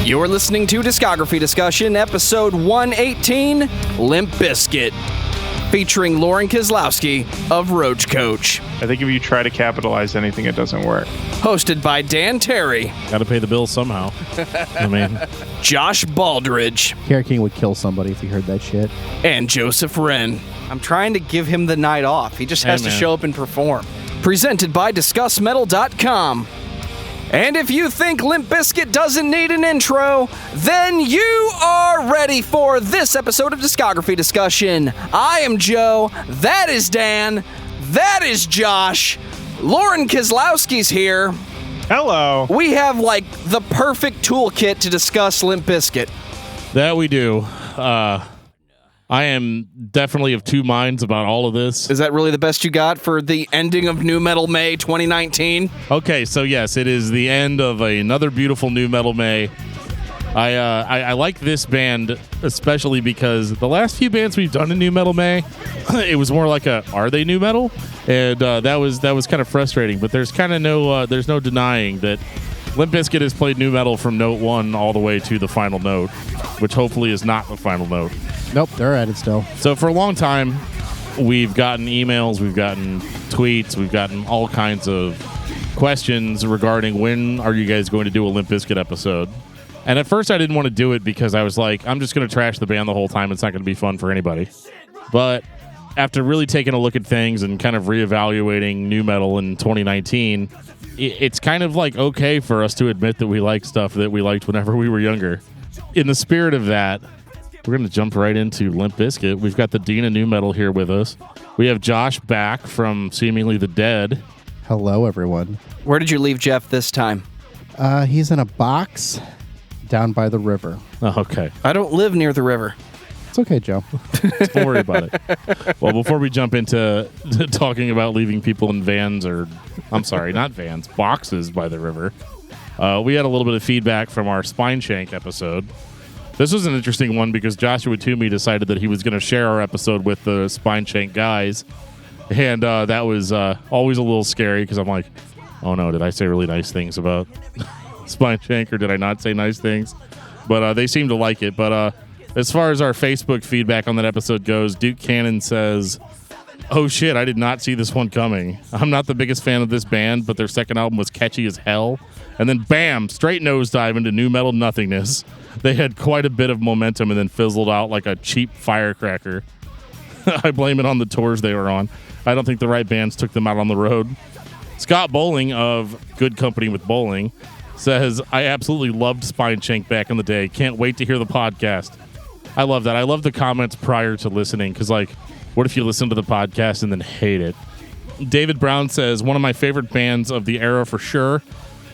You're listening to Discography Discussion, episode 118, Limp Bizkit, featuring Lorin Kozlowski of Roach Koach. I think if you try to capitalize anything, it doesn't work. Hosted by Dan Terry. Gotta pay the bills somehow. I mean, Josh Baldridge. Kerry King would kill somebody if he heard that shit. And Joseph Wren. I'm trying to give him the night off. He just has to show up and perform. Presented by discussmetal.com. And if you think Limp Bizkit doesn't need an intro, then you are ready for this episode of Discography Discussion. I am Joe, that is Dan, that is Josh, Lorin Kozlowski's here. Hello. We have like the perfect toolkit to discuss Limp Bizkit. that we do. I am definitely of two minds about all of this. Is that really the best you got for the ending of Nu Metal May 2019? Okay, so yes, it is the end of another beautiful Nu Metal May. I like this band especially because the last few bands we've done in Nu Metal May, it was more like are they nu metal? And that was kind of frustrating. But there's kind of no denying that Limp Bizkit has played nu metal from note one all the way to the final note, which hopefully is not the final note. Nope, they're at it still. So for a long time, we've gotten emails, we've gotten tweets, we've gotten all kinds of questions regarding when are you guys going to do a Limp Bizkit episode. And at first I didn't want to do it because I was like, I'm just going to trash the band the whole time. It's not going to be fun for anybody. But after really taking a look at things and kind of reevaluating nu metal in 2019, it's kind of like okay for us to admit that we like stuff that we liked whenever we were younger. In the spirit of that, we're going to jump right into Limp Bizkit. We've got the Dean of Nu Metal here with us. We have Josh back from Seemingly the Dead. Hello, everyone. Where did you leave Jeff this time? He's in a box down by the river. Oh, okay. I don't live near the river. It's okay, Joe. Don't worry about it. Well, before we jump into talking about leaving people in vans not vans, boxes by the river, we had a little bit of feedback from our Spine Shank episode. This was an interesting one because Joshua Toomey decided that he was going to share our episode with the Spine Shank guys. And that was always a little scary because I'm like, oh no, did I say really nice things about Spine Shank or did I not say nice things? But they seemed to like it. But as far as our Facebook feedback on that episode goes, Duke Cannon says, oh shit, I did not see this one coming. I'm not the biggest fan of this band, but their second album was catchy as hell. And then bam, straight nosedive into nu metal nothingness. They had quite a bit of momentum and then fizzled out like a cheap firecracker. I blame it on the tours they were on. I don't think the right bands took them out on the road. Scott Bowling of Good Company with Bowling says, I absolutely loved Spine Shank back in the day. Can't wait to hear the podcast. I love that. I love the comments prior to listening because, like, what if you listen to the podcast and then hate it? David Brown says, one of my favorite bands of the era for sure.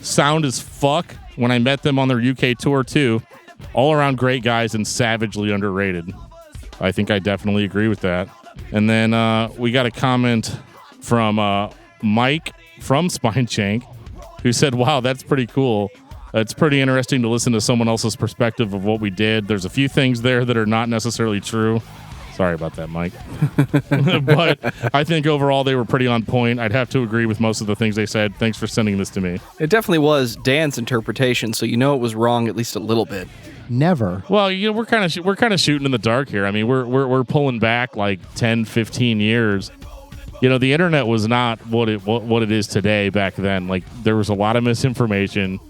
Sound as fuck when I met them on their UK tour, too. All around great guys and savagely underrated. I think I definitely agree with that. And then we got a comment from Mike from Spine Shank who said, wow, that's pretty cool. It's pretty interesting to listen to someone else's perspective of what we did. There's a few things there that are not necessarily true. Sorry about that, Mike. But I think overall they were pretty on point. I'd have to agree with most of the things they said. Thanks for sending this to me. It definitely was Dan's interpretation, so you know it was wrong at least a little bit. Never. Well, you know, we're kind of shooting in the dark here. I mean, we're pulling back like 10, 15 years. You know, the internet was not what it is today back then. Like there was a lot of misinformation.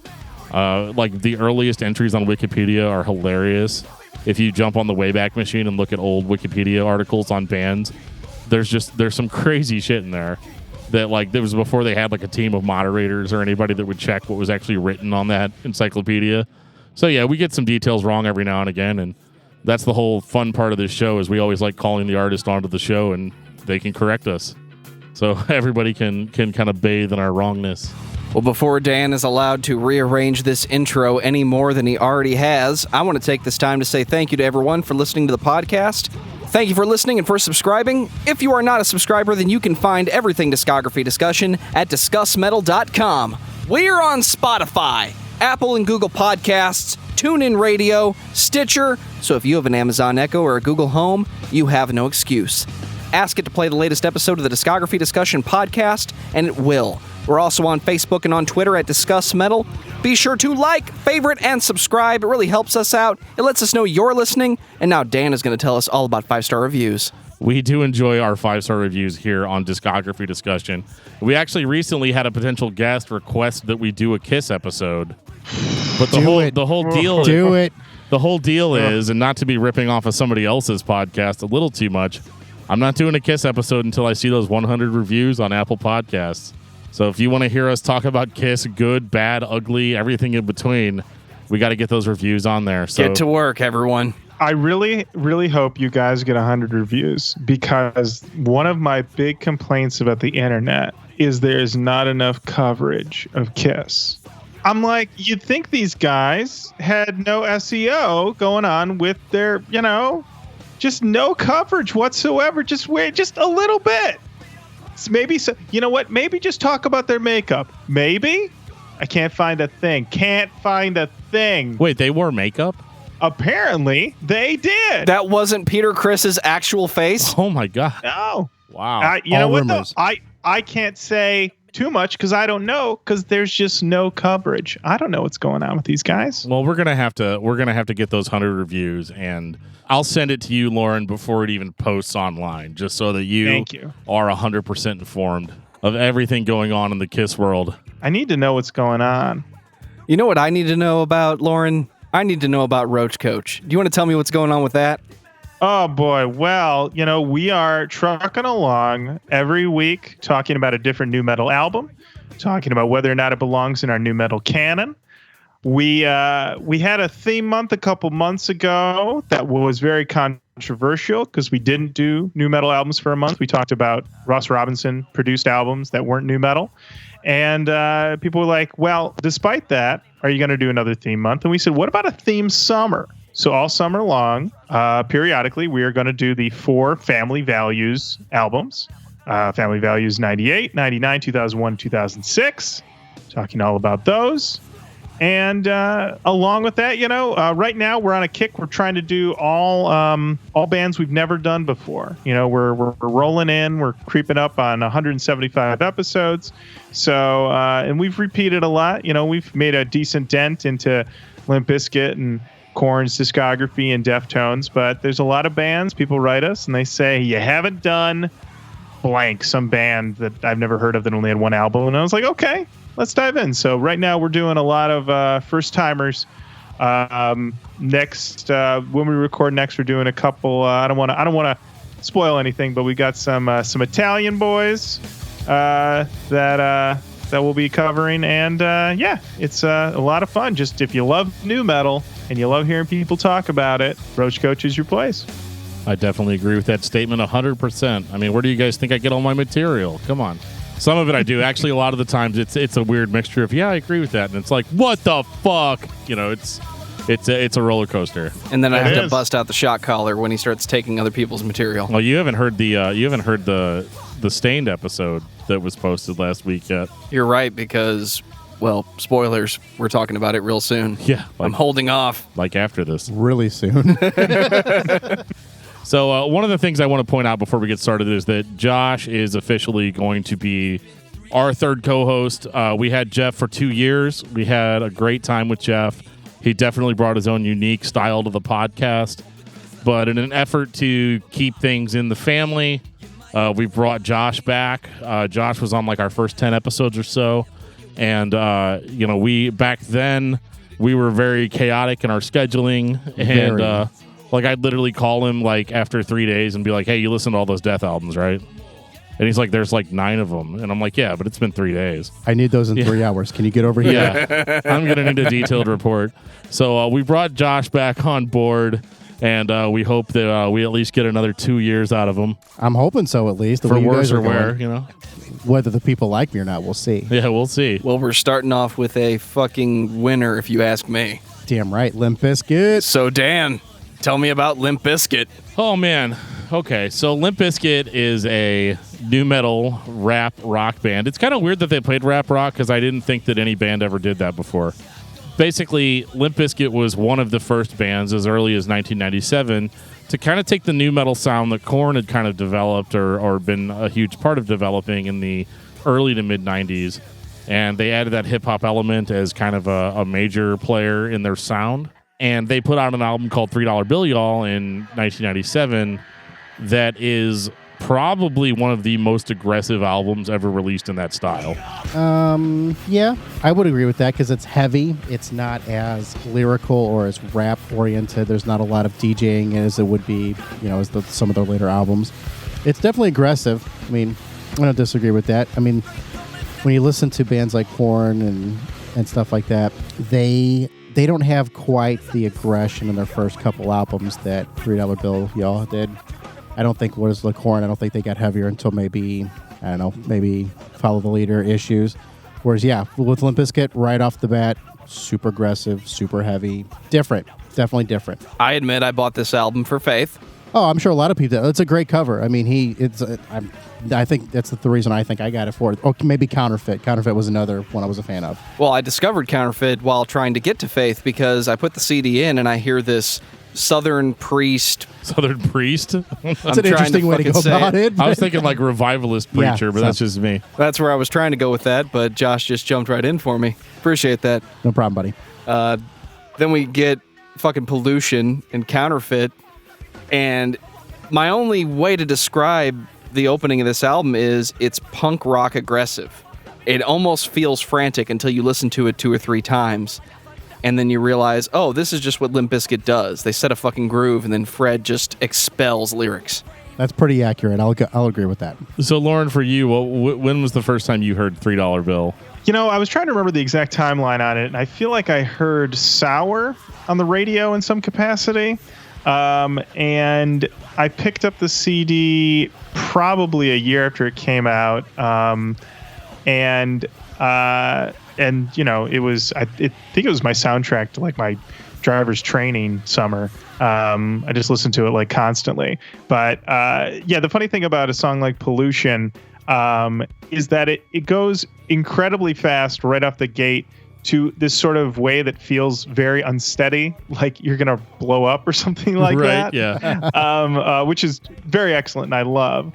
Like the earliest entries on Wikipedia are hilarious. If you jump on the Wayback Machine and look at old Wikipedia articles on bands, there's some crazy shit in there that like there was before they had like a team of moderators or anybody that would check what was actually written on that encyclopedia. So yeah, we get some details wrong every now and again, and that's the whole fun part of this show is we always like calling the artist onto the show and they can correct us. So everybody can kind of bathe in our wrongness. Well, before Dan is allowed to rearrange this intro any more than he already has, I want to take this time to say thank you to everyone for listening to the podcast. Thank you for listening and for subscribing. If you are not a subscriber, then you can find everything Discography Discussion at discussmetal.com. We are on Spotify, Apple and Google Podcasts, TuneIn Radio, Stitcher, so if you have an Amazon Echo or a Google Home, you have no excuse. Ask it to play the latest episode of the Discography Discussion podcast, and it will. We're also on Facebook and on Twitter at Discuss Metal. Be sure to like, favorite, and subscribe. It really helps us out. It lets us know you're listening. And now Dan is going to tell us all about 5-star reviews. We do enjoy our 5-star reviews here on Discography Discussion. We actually recently had a potential guest request that we do a Kiss episode. But the whole deal is, and not to be ripping off of somebody else's podcast a little too much, I'm not doing a Kiss episode until I see those 100 reviews on Apple Podcasts. So if you want to hear us talk about Kiss, good, bad, ugly, everything in between, we got to get those reviews on there. So get to work, everyone. I really, really hope you guys get 100 reviews, because one of my big complaints about the internet is there's not enough coverage of Kiss. I'm like, you'd think these guys had no SEO going on with their, just no coverage whatsoever. Just wait, just a little bit. Maybe so. You know what? Maybe just talk about their makeup. Maybe. I can't find a thing. Wait, they wore makeup? Apparently, they did. That wasn't Peter Criss's actual face? Oh, my God. No. Wow. You know what, though? rumors. I can't say too much because I don't know, because there's just no coverage. I don't know what's going on with these guys. Well, we're gonna have to get those 100 reviews, and I'll send it to you, Lorin, before it even posts online, just so that you are 100% informed of everything going on in the Kiss world. I need to know what's going on. You know what I need to know about, Lorin? I need to know about Roach Koach. Do you want to tell me what's going on with that? Oh, boy. Well, we are trucking along every week talking about a different nu metal album, talking about whether or not it belongs in our nu metal canon. We had a theme month a couple months ago that was very controversial because we didn't do nu metal albums for a month. We talked about Ross Robinson produced albums that weren't nu metal. And people were like, well, despite that, are you going to do another theme month? And we said, what about a theme summer? So all summer long, periodically, we are going to do the 4 Family Values albums. Family Values 98, 99, 2001, 2006. Talking all about those. And along with that, right now we're on a kick. We're trying to do all bands we've never done before. We're rolling in. We're creeping up on 175 episodes. So, and we've repeated a lot. We've made a decent dent into Limp Bizkit and Korn's discography and Deftones, but there's a lot of bands. People write us and they say, you haven't done blank, some band that I've never heard of that only had one album. And I was like, okay, let's dive in. So right now we're doing a lot of first timers. Next, when we record next, we're doing a couple. I don't want to spoil anything, but we got some Italian boys that we'll be covering, and it's a lot of fun. Just if you love nu metal and you love hearing people talk about it, Roach Koach is your place. I definitely agree with that statement 100%. I mean, where do you guys think I get all my material? Come on. Some of it I do. Actually, a lot of the times it's a weird mixture of, I agree with that. And it's like, what the fuck? It's a roller coaster. And then I have to bust out the shock collar when he starts taking other people's material. Well, you haven't heard the Stained episode that was posted last week yet. You're right, because, well, spoilers, we're talking about it real soon. Yeah. I'm holding off. Like after this. Really soon. So one of the things I want to point out before we get started is that Josh is officially going to be our third co-host. We had Jeff for 2 years. We had a great time with Jeff. He definitely brought his own unique style to the podcast. But in an effort to keep things in the family, we brought Josh back. Josh was on like our first 10 episodes or so. And, back then, we were very chaotic in our scheduling. And I'd literally call him like after 3 days and be like, hey, you listen to all those Death albums, right? And he's like, there's like 9 of them. And I'm like, yeah, but it's been 3 days. I need those in 3 hours. Can you get over here? Yeah, I'm going to need a detailed report. So we brought Josh back on board, and we hope that we at least get another 2 years out of him. I'm hoping so, at least. For worse or wear, Whether the people like me or not, we'll see. Yeah, we'll see. Well, we're starting off with a fucking winner, if you ask me. Damn right, Limp Bizkit. So, Dan, tell me about Limp Bizkit. Oh, man. Okay, so Limp Bizkit is a nu metal rap rock band. It's kind of weird that they played rap rock because I didn't think that any band ever did that before. Basically, Limp Bizkit was one of the first bands as early as 1997 to kind of take the nu metal sound that Korn had kind of developed or been a huge part of developing in the early to mid 90s and they added that hip-hop element as kind of a major player in their sound. And they put out an album called $3 Bill Y'all in 1997 that is probably one of the most aggressive albums ever released in that style. Yeah, I would agree with that because it's heavy. It's not as lyrical or as rap oriented. There's not a lot of DJing as it would be, as some of their later albums. It's definitely aggressive. I mean, I don't disagree with that. I mean, when you listen to bands like Korn and stuff like that, they don't have quite the aggression in their first couple albums that $3 Bill Y'all did. I don't think what is the Korn. I don't think they got heavier until maybe Follow the Leader issues. Whereas, with Limp Bizkit, right off the bat, super aggressive, super heavy, different, definitely different. I admit I bought this album for Faith. Oh, I'm sure a lot of people do. It's a great cover. I mean, I think that's the reason I think I got it for it. Or maybe Counterfeit. Counterfeit was another one I was a fan of. Well, I discovered Counterfeit while trying to get to Faith because I put the CD in and I hear this Southern Priest. Southern Priest? That's an interesting way to go about it. I was thinking like revivalist preacher, but that's just me. That's where I was trying to go with that, but Josh just jumped right in for me. Appreciate that. No problem, buddy. Then we get fucking Pollution and Counterfeit, and my only way to describe the opening of this album is it's punk rock aggressive. It almost feels frantic until you listen to it 2 or 3 times. And then you realize, oh, this is just what Limp Bizkit does. They set a fucking groove, and then Fred just expels lyrics. That's pretty accurate. I'll agree with that. So, Lorin, for you, when was the first time you heard $3 Bill? I was trying to remember the exact timeline on it, and I feel like I heard Sour on the radio in some capacity. And I picked up the CD probably a year after it came out. And it was, I think it was my soundtrack to like my driver's training summer. I just listened to it like constantly. But the funny thing about a song like Pollution is that it goes incredibly fast right off the gate to this sort of way that feels very unsteady, like you're going to blow up or something like that. Yeah. Which is very excellent and I love.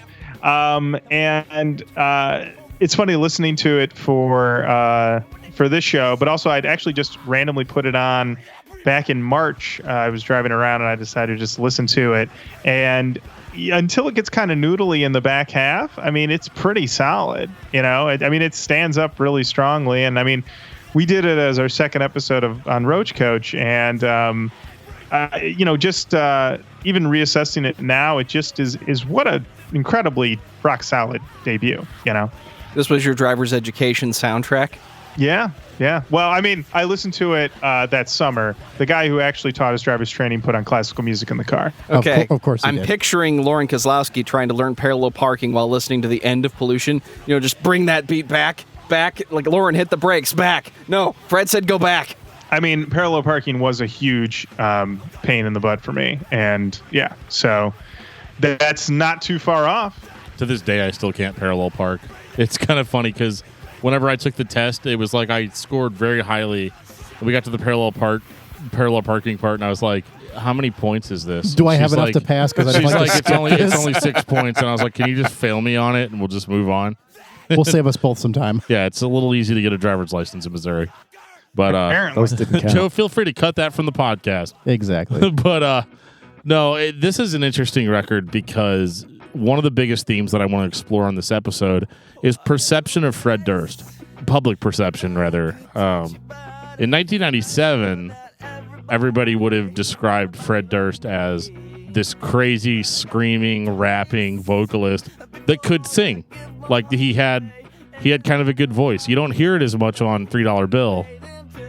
It's funny listening to it for this show, but also I'd actually just randomly put it on back in March. I was driving around and I decided to just listen to it. And until it gets kind of noodly in the back half, I mean, it's pretty solid. It stands up really strongly. And I mean, we did it as our second episode on Roach Koach, and even reassessing it now, it just is what a incredibly rock solid debut. This was your driver's education soundtrack? Yeah. Well, I mean, I listened to it that summer. The guy who actually taught us driver's training put on classical music in the car. Okay, of course I'm picturing Lorin Kozlowski trying to learn parallel parking while listening to the end of Pollution. Just bring that beat back, like Lorin hit the brakes, back. No, Fred said go back. I mean, parallel parking was a huge pain in the butt for me. And so that's not too far off. To this day, I still can't parallel park. It's kind of funny because whenever I took the test, it was like I scored very highly. We got to the parallel parking part, and I was like, "How many points is this?" Do I have enough to pass? Because she's like, "It's only 6 points," and I was like, "Can you just fail me on it, and we'll just move on?" We'll save us both some time. Yeah, it's a little easy to get a driver's license in Missouri, but those didn't count. Joe, feel free to cut that from the podcast. Exactly. But no, this is an interesting record because one of the biggest themes that I want to explore on this episode is perception of Fred Durst. Public perception, rather. In 1997, everybody would have described Fred Durst as this crazy, screaming, rapping vocalist that could sing. Like, he had kind of a good voice. You don't hear it as much on $3 Bill,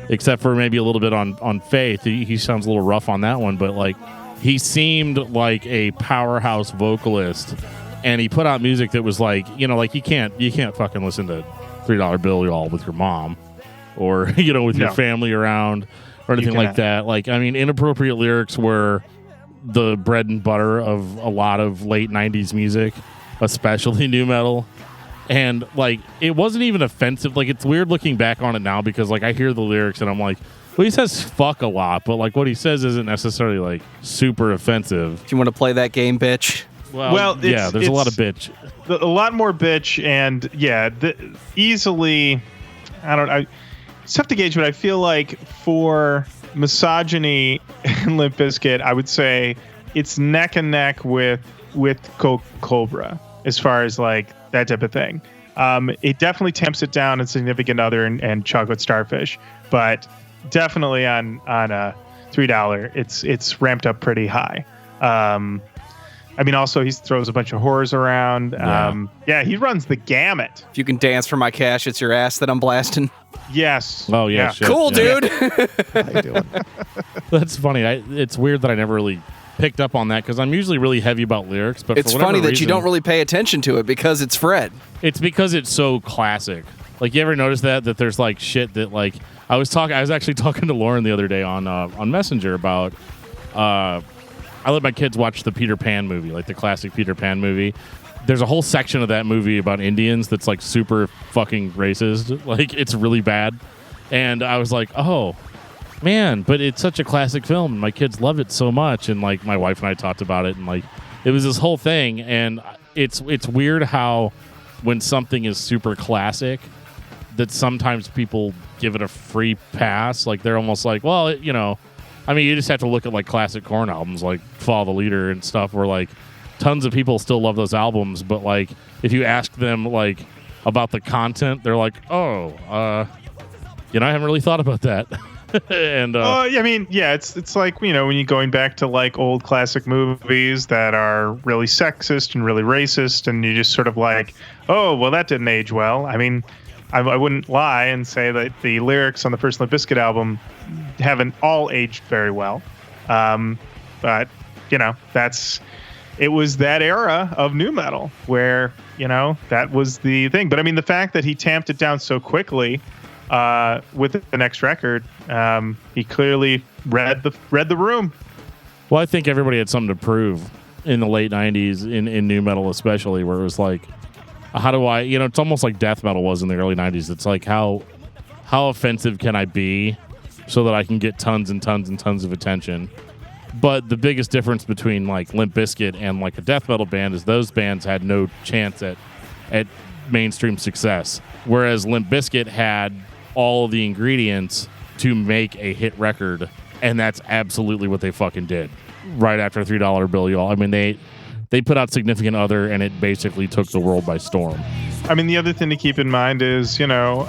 except for maybe a little bit on Faith. He sounds a little rough on that one, but like, he seemed like a powerhouse vocalist, and he put out music that was like, like you can't fucking listen to $3 Bill Y'all with your mom, or with your family around, or anything like that. Like, I mean, inappropriate lyrics were the bread and butter of a lot of late '90s music, especially nu metal. And like, it wasn't even offensive. Like, it's weird looking back on it now because like I hear the lyrics and I'm like, well, he says fuck a lot, but like what he says isn't necessarily like super offensive. Do you want to play that game, bitch? Well, there's a lot of bitch. A lot more bitch, and easily it's tough to gauge, but I feel like for misogyny and Limp Bizkit, I would say it's neck and neck with Cobra as far as like that type of thing. It definitely tamps it down in Significant Other and Chocolate Starfish, but definitely on $3, it's ramped up pretty high. I mean, also he throws a bunch of horrors around. Yeah, he runs the gamut. If you can dance for my cash, it's your ass that I'm blasting. Yes. Oh yeah. Shit. Cool, Yeah. dude. How you doing? That's funny. It's weird that I never really picked up on that because I'm usually really heavy about lyrics. But It's for whatever funny that reason, you don't really pay attention to it because it's Fred. It's because it's so classic. Like, you ever notice that there's like shit that like I was actually talking to Lorin the other day on Messenger about. I let my kids watch the Peter Pan movie, like the classic Peter Pan movie. There's a whole section of that movie about Indians that's like super fucking racist. Like, it's really bad. And I was like, oh, man, but it's such a classic film. My kids love it so much. And like my wife and I talked about it, and like it was this whole thing. And it's weird how when something is super classic, that sometimes people give it a free pass. Like, they're almost like, well, you know, I mean, you just have to look at like classic Korn albums like Follow the Leader and stuff where like tons of people still love those albums. But like if you ask them like about the content, they're like, oh, you know, I haven't really thought about that. And I mean, yeah, it's like, you know, when you're going back to like old classic movies that are really sexist and really racist, and you just sort of like, oh, well, that didn't age well. I mean, I wouldn't lie and say that the lyrics on the first Limp Bizkit album haven't all aged very well. But, you know, it was that era of nu metal where, you know, that was the thing. But I mean, the fact that he tamped it down so quickly with the next record, he clearly read the room. well, I think everybody had something to prove in the late 90s in nu metal, especially, where it was like, how do I, you know, it's almost like death metal was in the early 90s. It's like, how offensive can I be so that I can get tons and tons and tons of attention? But the biggest difference between like Limp Bizkit and like a death metal band is those bands had no chance at mainstream success, whereas Limp Bizkit had all of the ingredients to make a hit record, and that's absolutely what they fucking did. Right after $3 Bill, y'all. I mean, they put out Significant Other, and it basically took the world by storm. I mean, the other thing to keep in mind is, you know,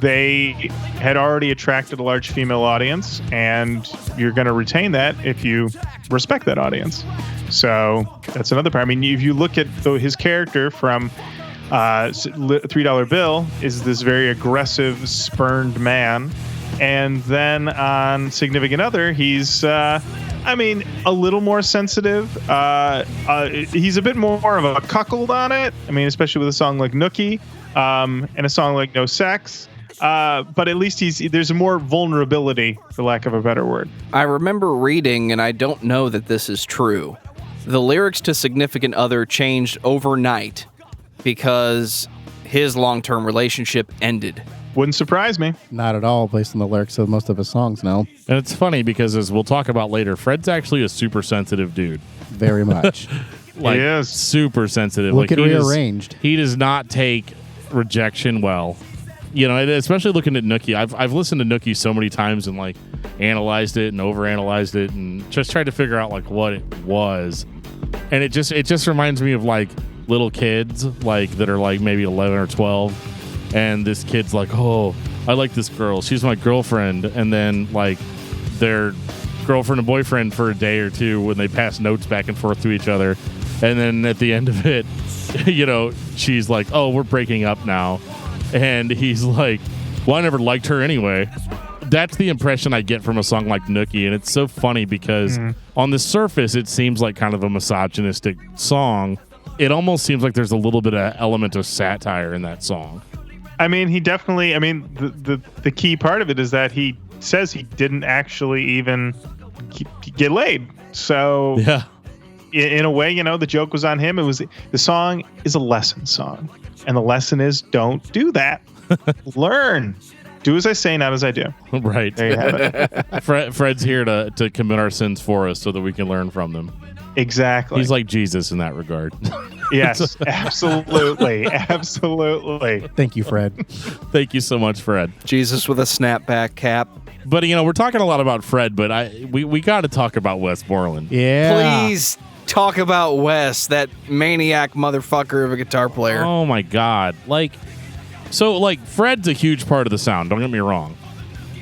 they had already attracted a large female audience, and you're going to retain that if you respect that audience. So that's another part. I mean, if you look at his character from $3 Bill, is this very aggressive, spurned man. And then on Significant Other, he's, I mean, a little more sensitive. He's a bit more of a cuckold on it. I mean, especially with a song like Nookie and a song like No Sex. But at least there's more vulnerability, for lack of a better word. I remember reading, and I don't know that this is true, the lyrics to Significant Other changed overnight because his long-term relationship ended. Wouldn't surprise me. Not at all, based on the lyrics of most of his songs now. And it's funny because, as we'll talk about later, Fred's actually a super sensitive dude. Very much. Like, He is. super sensitive. Look like, at Rearranged. He does not take rejection well. You know, especially looking at Nookie. I've listened to Nookie so many times and like analyzed it and overanalyzed it and just tried to figure out like what it was. And it just reminds me of like little kids like that are like maybe 11 or 12. And this kid's like, oh, I like this girl. She's my girlfriend. And then, like, they're girlfriend and boyfriend for a day or two when they pass notes back and forth to each other. And then at the end of it, you know, she's like, oh, we're breaking up now. And he's like, well, I never liked her anyway. That's the impression I get from a song like Nookie. And it's so funny because on the surface, it seems like kind of a misogynistic song. It almost seems like there's a little bit of element of satire in that song. I mean, he definitely, I mean, the key part of it is that he says he didn't actually even get laid. So Yeah. in a way, you know, the joke was on him. The song is a lesson song. And the lesson is don't do that. Learn. Do as I say, not as I do. Right. There you have it. Fred's here to commit our sins for us so that we can learn from them. Exactly. He's like Jesus in that regard. Yes, absolutely. Absolutely. Thank you, Fred. Thank you so much, Fred. Jesus with a snapback cap. But we're talking a lot about Fred, but we got to talk about Wes Borland. Yeah. Please talk about Wes, that maniac motherfucker of a guitar player. Oh my God! Fred's a huge part of the sound. Don't get me wrong.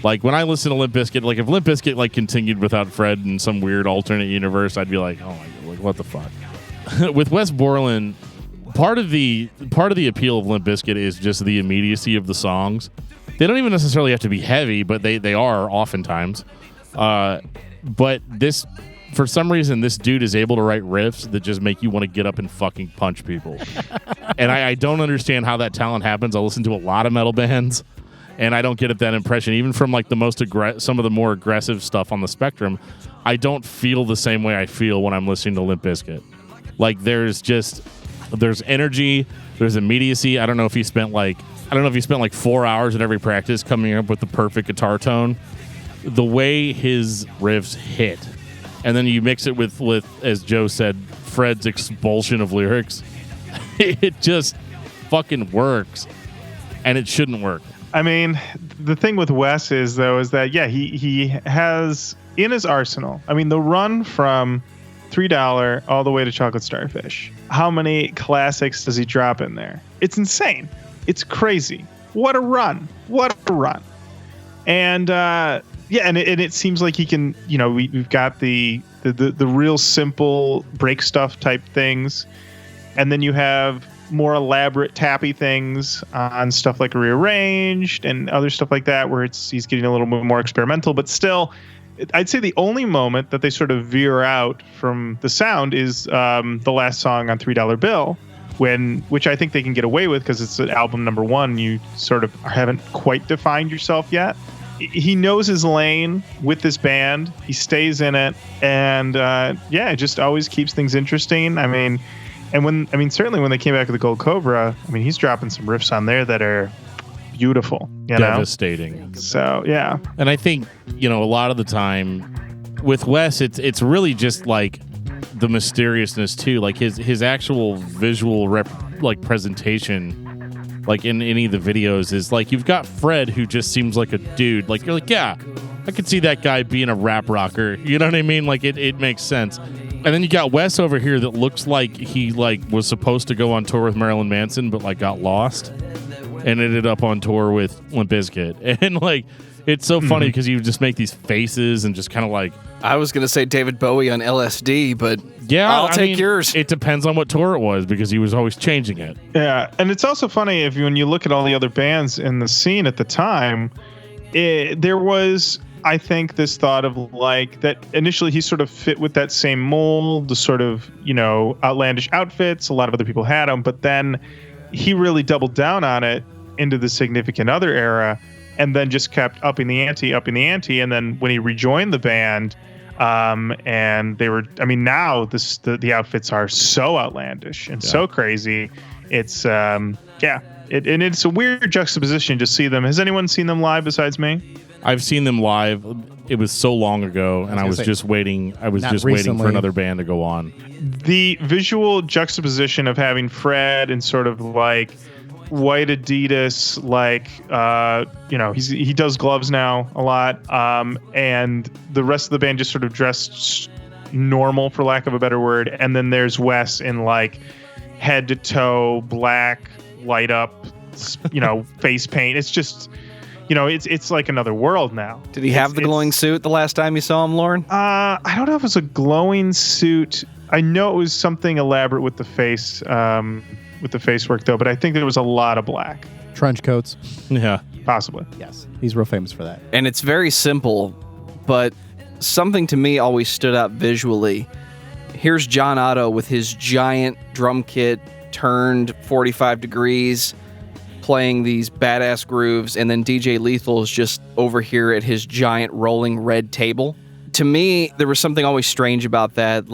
Like when I listen to Limp Bizkit, if Limp Bizkit continued without Fred in some weird alternate universe, I'd be like, oh my God, what the fuck? With Wes Borland, part of the appeal of Limp Bizkit is just the immediacy of the songs. They don't even necessarily have to be heavy, but they are oftentimes. But this, for some reason, this dude is able to write riffs that just make you want to get up and fucking punch people. And I don't understand how that talent happens. I listen to a lot of metal bands, and I don't get that impression. Even from some of the more aggressive stuff on the spectrum, I don't feel the same way I feel when I'm listening to Limp Bizkit. There's energy, there's immediacy. I don't know if he spent 4 hours at every practice coming up with the perfect guitar tone. The way his riffs hit, and then you mix it with as Joe said, Fred's expulsion of lyrics, it just fucking works, and it shouldn't work. I mean, the thing with Wes is that he has in his arsenal. I mean, the run from $3 all the way to Chocolate Starfish. How many classics does he drop in there? It's insane. It's crazy. What a run. And and it seems like he can, we've got the real simple break stuff type things. And then you have more elaborate tappy things on stuff like Rearranged and other stuff like that, where he's getting a little bit more experimental, but still, I'd say the only moment that they sort of veer out from the sound is the last song on $3 Bill, which I think they can get away with because it's album number 1. You sort of haven't quite defined yourself yet. He knows his lane with this band. He stays in it, and it just always keeps things interesting. Certainly when they came back with the Gold Cobra, he's dropping some riffs on there that are beautiful, devastating. So yeah, and I think a lot of the time with Wes, it's really just like the mysteriousness too, like his actual visual presentation. Like in any of the videos is like you've got Fred who just seems like a dude. Like you're like, yeah, I could see that guy being a rap rocker. You know what I mean? Like it makes sense. And then you got Wes over here that looks like he was supposed to go on tour with Marilyn Manson, but got lost and ended up on tour with Limp Bizkit. And it's so funny because you just make these faces and just kind of I was going to say David Bowie on LSD, but yeah, I'll take yours. It depends on what tour it was because he was always changing it. Yeah, and it's also funny when you look at all the other bands in the scene at the time, there was, I think, this thought of that initially he sort of fit with that same mold, the sort of, outlandish outfits. A lot of other people had them, but then he really doubled down on it into the Significant Other era, and then just kept upping the ante. And then when he rejoined the band, and they were, now the outfits are so outlandish and so crazy. It's, and it's a weird juxtaposition to see them. Has anyone seen them live besides me? I've seen them live. It was so long ago, and I was just waiting. I was just waiting for another band to go on. The visual juxtaposition of having Fred and sort of white Adidas, he does gloves now a lot, and the rest of the band just sort of dressed normal, for lack of a better word, and then there's Wes in head to toe black light up, face paint. It's just, it's like another world now. Did he have the glowing suit the last time you saw him, Lorin? I don't know if it was a glowing suit. I know it was something elaborate with the face. With the face work, though, but I think there was a lot of black. Trench coats. Yeah. Possibly. Yes. He's real famous for that. And it's very simple, but something to me always stood out visually. Here's John Otto with his giant drum kit turned 45 degrees, playing these badass grooves, and then DJ Lethal is just over here at his giant rolling red table. To me, there was something always strange about that,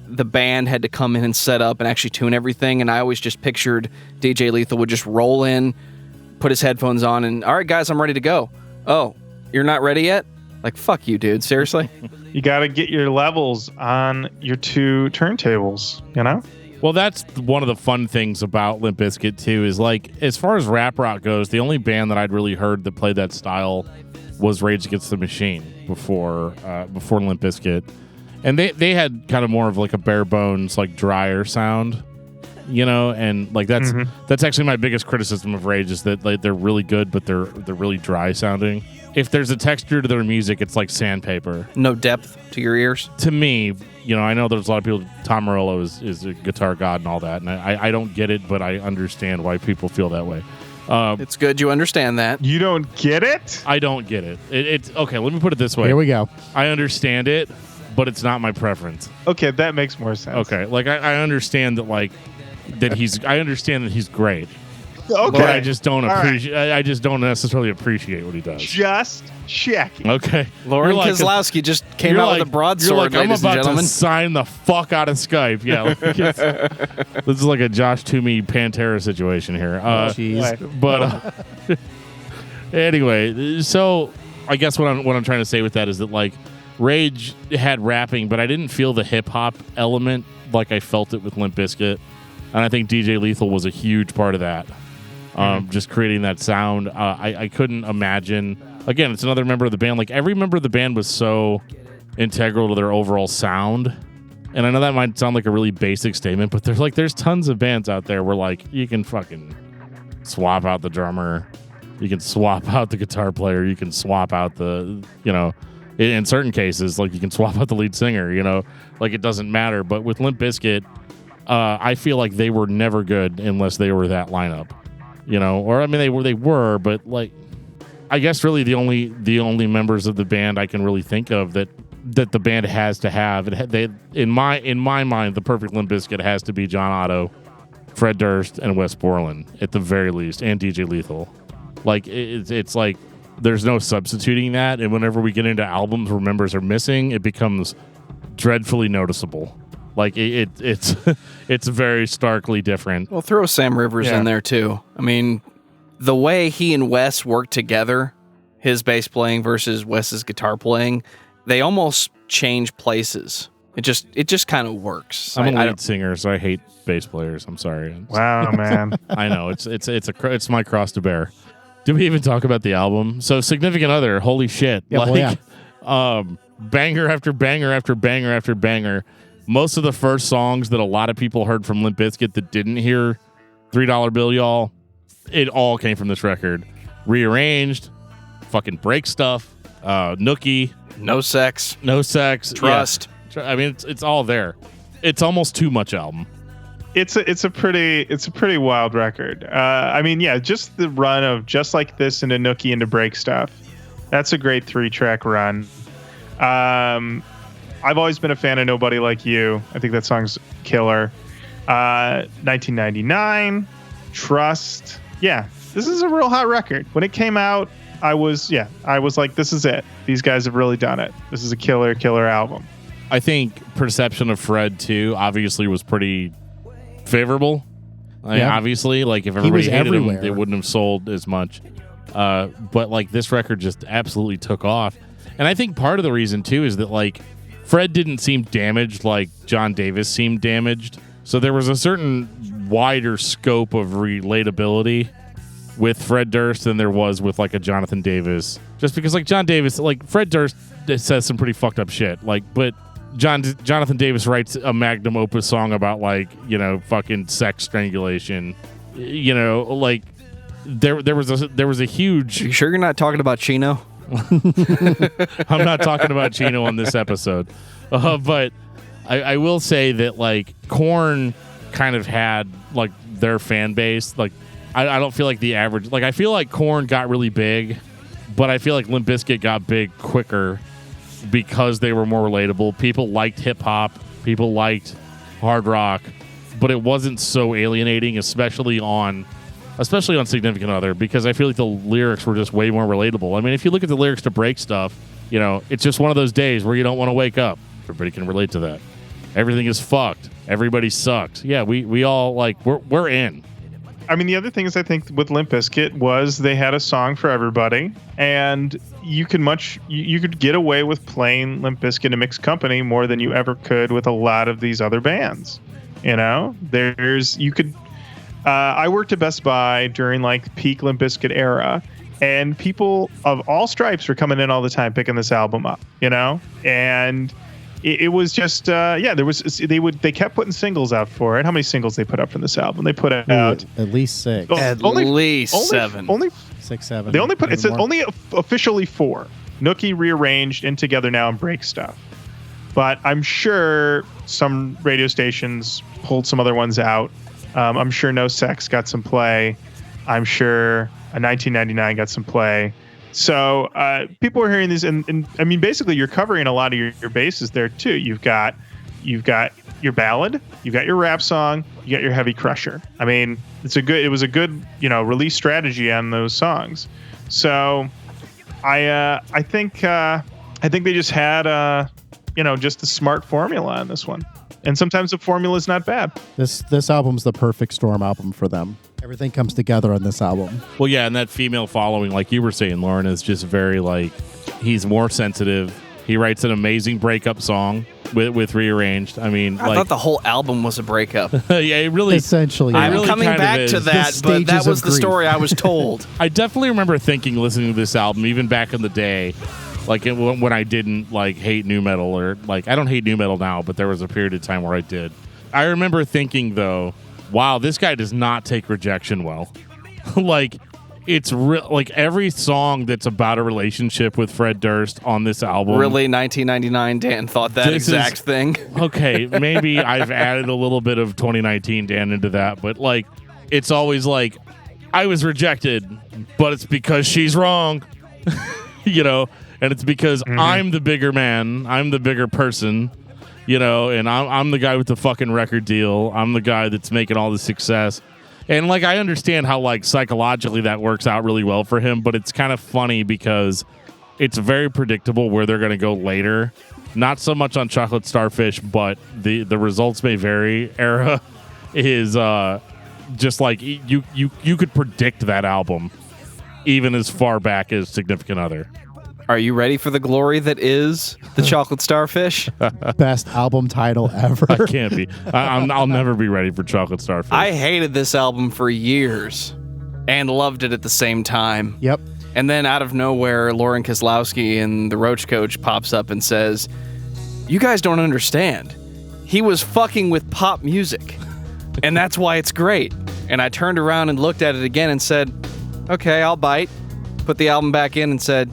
the band had to come in and set up and actually tune everything, and I always just pictured DJ Lethal would just roll in, put his headphones on, and all right, guys, I'm ready to go. Oh, you're not ready yet? Fuck you, dude. Seriously? You got to get your levels on your two turntables, Well, that's one of the fun things about Limp Bizkit too. Is like, as far as rap rock goes, the only band that I'd really heard that played that style was Rage Against the Machine before Limp Bizkit, and they had kind of more of like a bare bones, like drier sound, you know. And like that's actually my biggest criticism of Rage, is that like they're really good, but they're really dry sounding. If there's a texture to their music, it's like sandpaper. No depth to your ears? To me, you know, I know there's a lot of people, Tom Morello is a guitar god and all that, and I don't get it, but I understand why people feel that way. It's good you understand that. You don't get it? I don't get it. It's okay, let me put it this way. Here we go. I understand it, but it's not my preference. Okay, that makes more sense. Okay, like I understand that, like, I understand that he's great. Okay. But I just don't appreciate. Right. I just don't necessarily appreciate what he does. Just checking. Okay. Lorin Kozlowski just came out with a broadsword, I'm ladies and about gentlemen. to sign the fuck out of Skype. Yeah. Like this is like a Josh Toomey Pantera situation here. Jeez. But anyway, so I guess what I'm trying to say with that is that, like, Rage had rapping, but I didn't feel the hip hop element like I felt it with Limp Bizkit, and I think DJ Lethal was a huge part of that. Just creating that sound. I couldn't imagine. Again, it's another member of the band. Like, every member of the band was so integral to their overall sound. And I know that might sound like a really basic statement, but there's tons of bands out there where, like, you can fucking swap out the drummer, you can swap out the guitar player, you can swap out the, you know, in certain cases, like, you can swap out the lead singer, you know, like, it doesn't matter. But with Limp Bizkit, I feel like they were never good unless they were that lineup. You know, or I mean, they were, but, like, I guess really the only members of the band I can really think of that the band has to have. In my mind, the perfect Limp Bizkit has to be John Otto, Fred Durst, and Wes Borland at the very least, and DJ Lethal. Like, it's like there's no substituting that. And whenever we get into albums where members are missing, it becomes dreadfully noticeable. Like, it's it's very starkly different. Well, throw Sam Rivers in there too. I mean, the way he and Wes work together, his bass playing versus Wes's guitar playing, they almost change places. It just kind of works. I'm a lead singer, so I hate bass players. I'm sorry. Wow, man. I know it's my cross to bear. Did we even talk about the album? So, Significant Other, holy shit! Yeah, banger after banger after banger after banger. Most of the first songs that a lot of people heard from Limp Bizkit that didn't hear $3 Bill Y'all, it all came from this record. Rearranged, fucking Break Stuff, Nookie, No Sex, Trust. Yeah. I mean, it's all there. It's almost too much album. It's a pretty wild record. I mean, yeah, just the run of Just Like This into Nookie into Break Stuff. That's a great 3-track run. I've always been a fan of Nobody Like You. I think that song's killer. 1999, Trust. Yeah, this is a real hot record. When it came out, I was like, this is it. These guys have really done it. This is a killer album. I think perception of Fred too obviously was pretty favorable. Obviously, like, if everybody hated him, they wouldn't have sold as much. But, like, this record just absolutely took off. And I think part of the reason too is that, like, Fred didn't seem damaged like John Davis seemed damaged. So there was a certain wider scope of relatability with Fred Durst than there was with, like, a Jonathan Davis. Just because, like, John Davis, like, Fred Durst says some pretty fucked up shit. Like, but Jonathan Davis writes a magnum opus song about, like, you know, fucking sex strangulation. You know, like, there was a huge. Are you sure you're not talking about Chino? I'm not talking about Chino on this episode, but I will say that, like, Korn kind of had, like, their fan base. Like, I don't feel like the average. Like, I feel like Korn got really big, but I feel like Limp Bizkit got big quicker because they were more relatable. People liked hip hop, people liked hard rock, but it wasn't so alienating, especially on Significant Other, because I feel like the lyrics were just way more relatable. I mean, if you look at the lyrics to Break Stuff, you know, it's just one of those days where you don't want to wake up. Everybody can relate to that. Everything is fucked. Everybody sucks. Yeah, we all, like, we're in. I mean, the other thing is, I think with Limp Bizkit was they had a song for everybody, and you could get away with playing Limp Bizkit in mixed company more than you ever could with a lot of these other bands. You know, I worked at Best Buy during like peak Limp Bizkit era, and people of all stripes were coming in all the time picking this album up, you know, and it was just they kept putting singles out for it. How many singles they put up from this album? They put out at least 6. At least 7. Only 6, 7. They only put maybe it says more. only officially 4. Nookie rearranged in Together Now and Break Stuff. But I'm sure some radio stations pulled some other ones out. I'm sure No Sex got some play. I'm sure a 1999 got some play. So people are hearing these, and I mean, basically, you're covering a lot of your bases there too. You've got your ballad, you've got your rap song, you got your heavy crusher. I mean, it was a good release strategy on those songs. So I think they just had just a smart formula on this one. And sometimes the formula is not bad. This album's the perfect storm album for them. Everything comes together on this album. Well, yeah, and that female following, like you were saying, Lorin, is just very like, he's more sensitive. He writes an amazing breakup song with Rearranged. I mean, I thought the whole album was a breakup. yeah, it really Essentially, I'm really coming kind of back is. to that, The but that stages was of the grief. story I was told. I definitely remember listening to this album, even back in the day, like when I didn't like hate nu metal, or like I don't hate nu metal now, but there was a period of time where I did. I remember thinking though, wow, this guy does not take rejection well. Like it's real. Like every song that's about a relationship with Fred Durst on this album. Really, 1999 Dan thought that exact thing. Okay, maybe I've added a little bit of 2019 Dan into that, but like it's always like I was rejected, but it's because she's wrong. And it's because I'm the bigger man, I'm the bigger person, and I'm the guy with the fucking record deal. I'm the guy that's making all the success. And like I understand how like psychologically that works out really well for him, but it's kind of funny because it's very predictable where they're going to go later. Not so much on Chocolate Starfish, but the results may vary era is just like you could predict that album even as far back as Significant Other. Are you ready for the glory that is the Chocolate Starfish? Best album title ever. I can't be. I'll never be ready for Chocolate Starfish. I hated this album for years and loved it at the same time. Yep. And then out of nowhere, Lorin Kozlowski and the Roach Koach pops up and says, "You guys don't understand. He was fucking with pop music, and that's why it's great." And I turned around and looked at it again and said, "Okay, I'll bite." Put the album back in and said,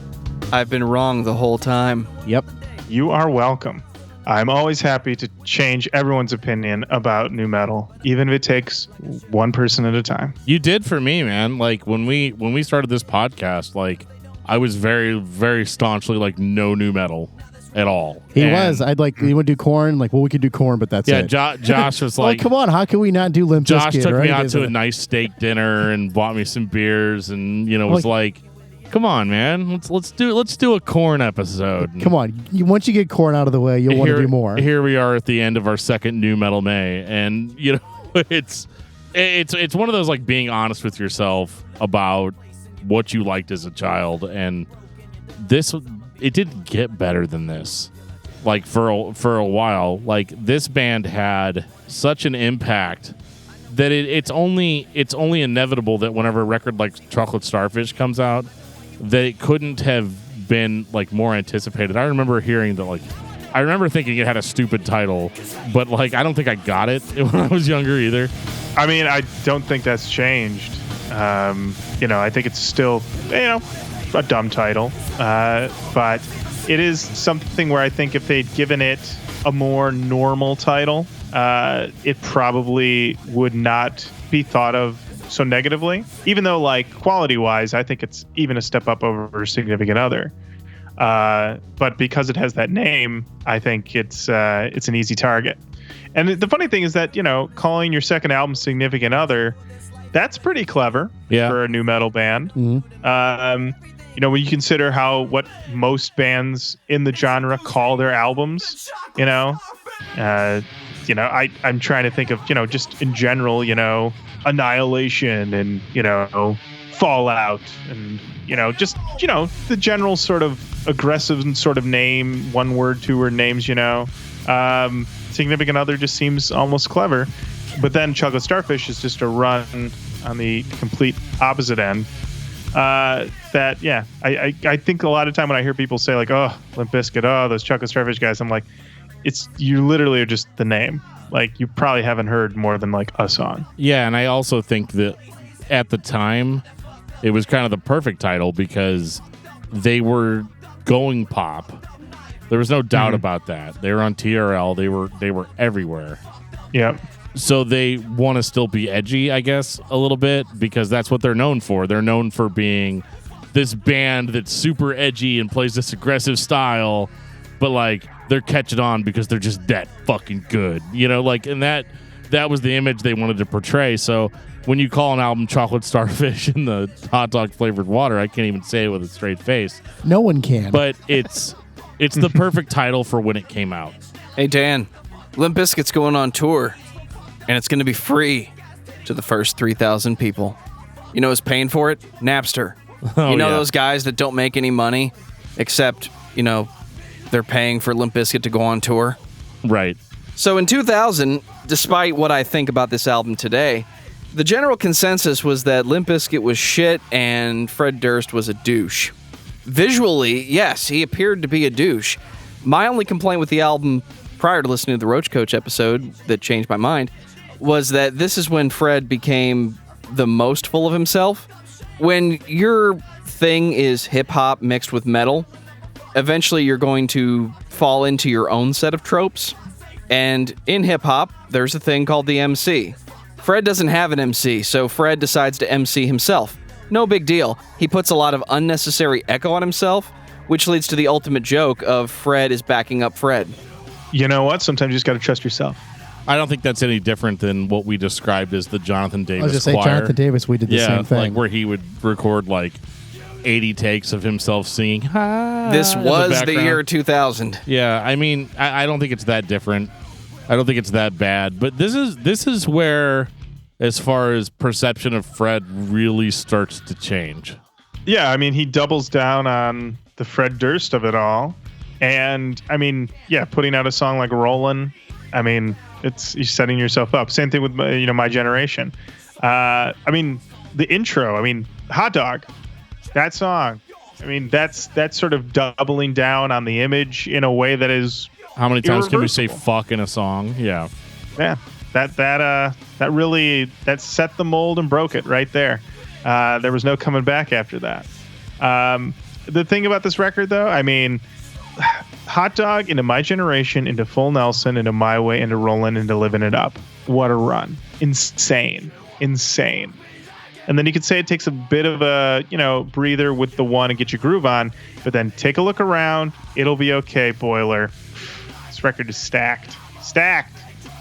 "I've been wrong the whole time." Yep. You are welcome. I'm always happy to change everyone's opinion about nu metal, even if it takes one person at a time. You did for me, man. Like when we started this podcast, like I was very, very staunchly like no nu metal at all. He And was. I'd like, you want to do Korn? Like, well, we could do Korn, but that's Yeah, it. Josh was Well, like, come on. How can we not do Limp Josh Bizkit, took right? me out to a nice steak dinner and bought me some beers, and was like, "Come on, man, let's do a Korn episode." Come on. Once you get Korn out of the way, you'll want to do more. Here we are at the end of our second Nu Metal May, and it's one of those like being honest with yourself about what you liked as a child, and it didn't get better than this. Like for a while, like this band had such an impact that it's only inevitable that whenever a record like Chocolate Starfish comes out, that it couldn't have been like more anticipated. I remember hearing that, like, I remember thinking it had a stupid title, but like I don't think I got it when I was younger either. I mean, I don't think that's changed. I think it's still, a dumb title. But it is something where I think if they'd given it a more normal title, it probably would not be thought of so negatively. Even though, like, quality-wise, I think it's even a step up over Significant Other. But because it has that name, I think it's an easy target. And the funny thing is that, calling your second album Significant Other, that's pretty clever for a nu metal band. Mm-hmm. When you consider what most bands in the genre call their albums, I'm trying to think of, just in general, Annihilation and, Fallout and, the general sort of aggressive and sort of name, 1 word, 2 word names, Significant Other just seems almost clever. But then Chocolate Starfish is just a run on the complete opposite end. I think a lot of time when I hear people say like, oh, Limp Bizkit, oh, those Chocolate Starfish guys, I'm like, you literally are just the name. Like, you probably haven't heard more than like a song. Yeah, and I also think that at the time, it was kind of the perfect title because they were going pop. There was no doubt about that. They were on TRL. They were everywhere. Yeah. So they want to still be edgy, I guess, a little bit because that's what they're known for. They're known for being this band that's super edgy and plays this aggressive style, but like they're catching on because they're just that fucking good, you know. Like, and that was the image they wanted to portray. So when you call an album Chocolate Starfish in the hot dog flavored water, I can't even say it with a straight face. No one can. But it's the perfect title for when it came out. Hey, Dan, Limp Bizkit's going on tour, and it's going to be free to the first 3,000 people. You know who's paying for it? Napster. Oh, you know yeah. those guys that don't make any money, except, you know, they're paying for Limp Bizkit to go on tour? Right. So in 2000, despite what I think about this album today, the general consensus was that Limp Bizkit was shit and Fred Durst was a douche. Visually, yes, he appeared to be a douche. My only complaint with the album prior to listening to the Roach Koach episode that changed my mind was that this is when Fred became the most full of himself. When your thing is hip-hop mixed with metal, eventually you're going to fall into your own set of tropes. And in hip-hop, there's a thing called the MC. Fred doesn't have an MC, so Fred decides to MC himself. No big deal. He puts a lot of unnecessary echo on himself, which leads to the ultimate joke of Fred is backing up Fred. You know what? Sometimes you just got to trust yourself. I don't think that's any different than what we described as the Jonathan Davis I was just saying, choir. Jonathan Davis, we did the same thing. Like where he would record like 80 takes of himself singing. This was the year 2000. Yeah, I mean, I don't think it's that different. I don't think it's that bad. But this is where, as far as perception of Fred really starts to change. Yeah, I mean, he doubles down on the Fred Durst of it all. And, I mean, yeah, putting out a song like Rollin', I mean, you're setting yourself up. Same thing with, My Generation. I mean, the intro, I mean, Hot Dog, that song. I mean, that's sort of doubling down on the image in a way that is How many times can we say irreversible. fuck in a song? Yeah. Yeah, that really set the mold and broke it right there. There was no coming back after that. The thing about this record, though, I mean, Hot Dog into My Generation, into Full Nelson, into My Way, into Rollin', into Living It Up. What a run! Insane. And then you could say it takes a bit of a breather with the one and get your groove on, but then take a look around. It'll be okay, Boiler. This record is stacked.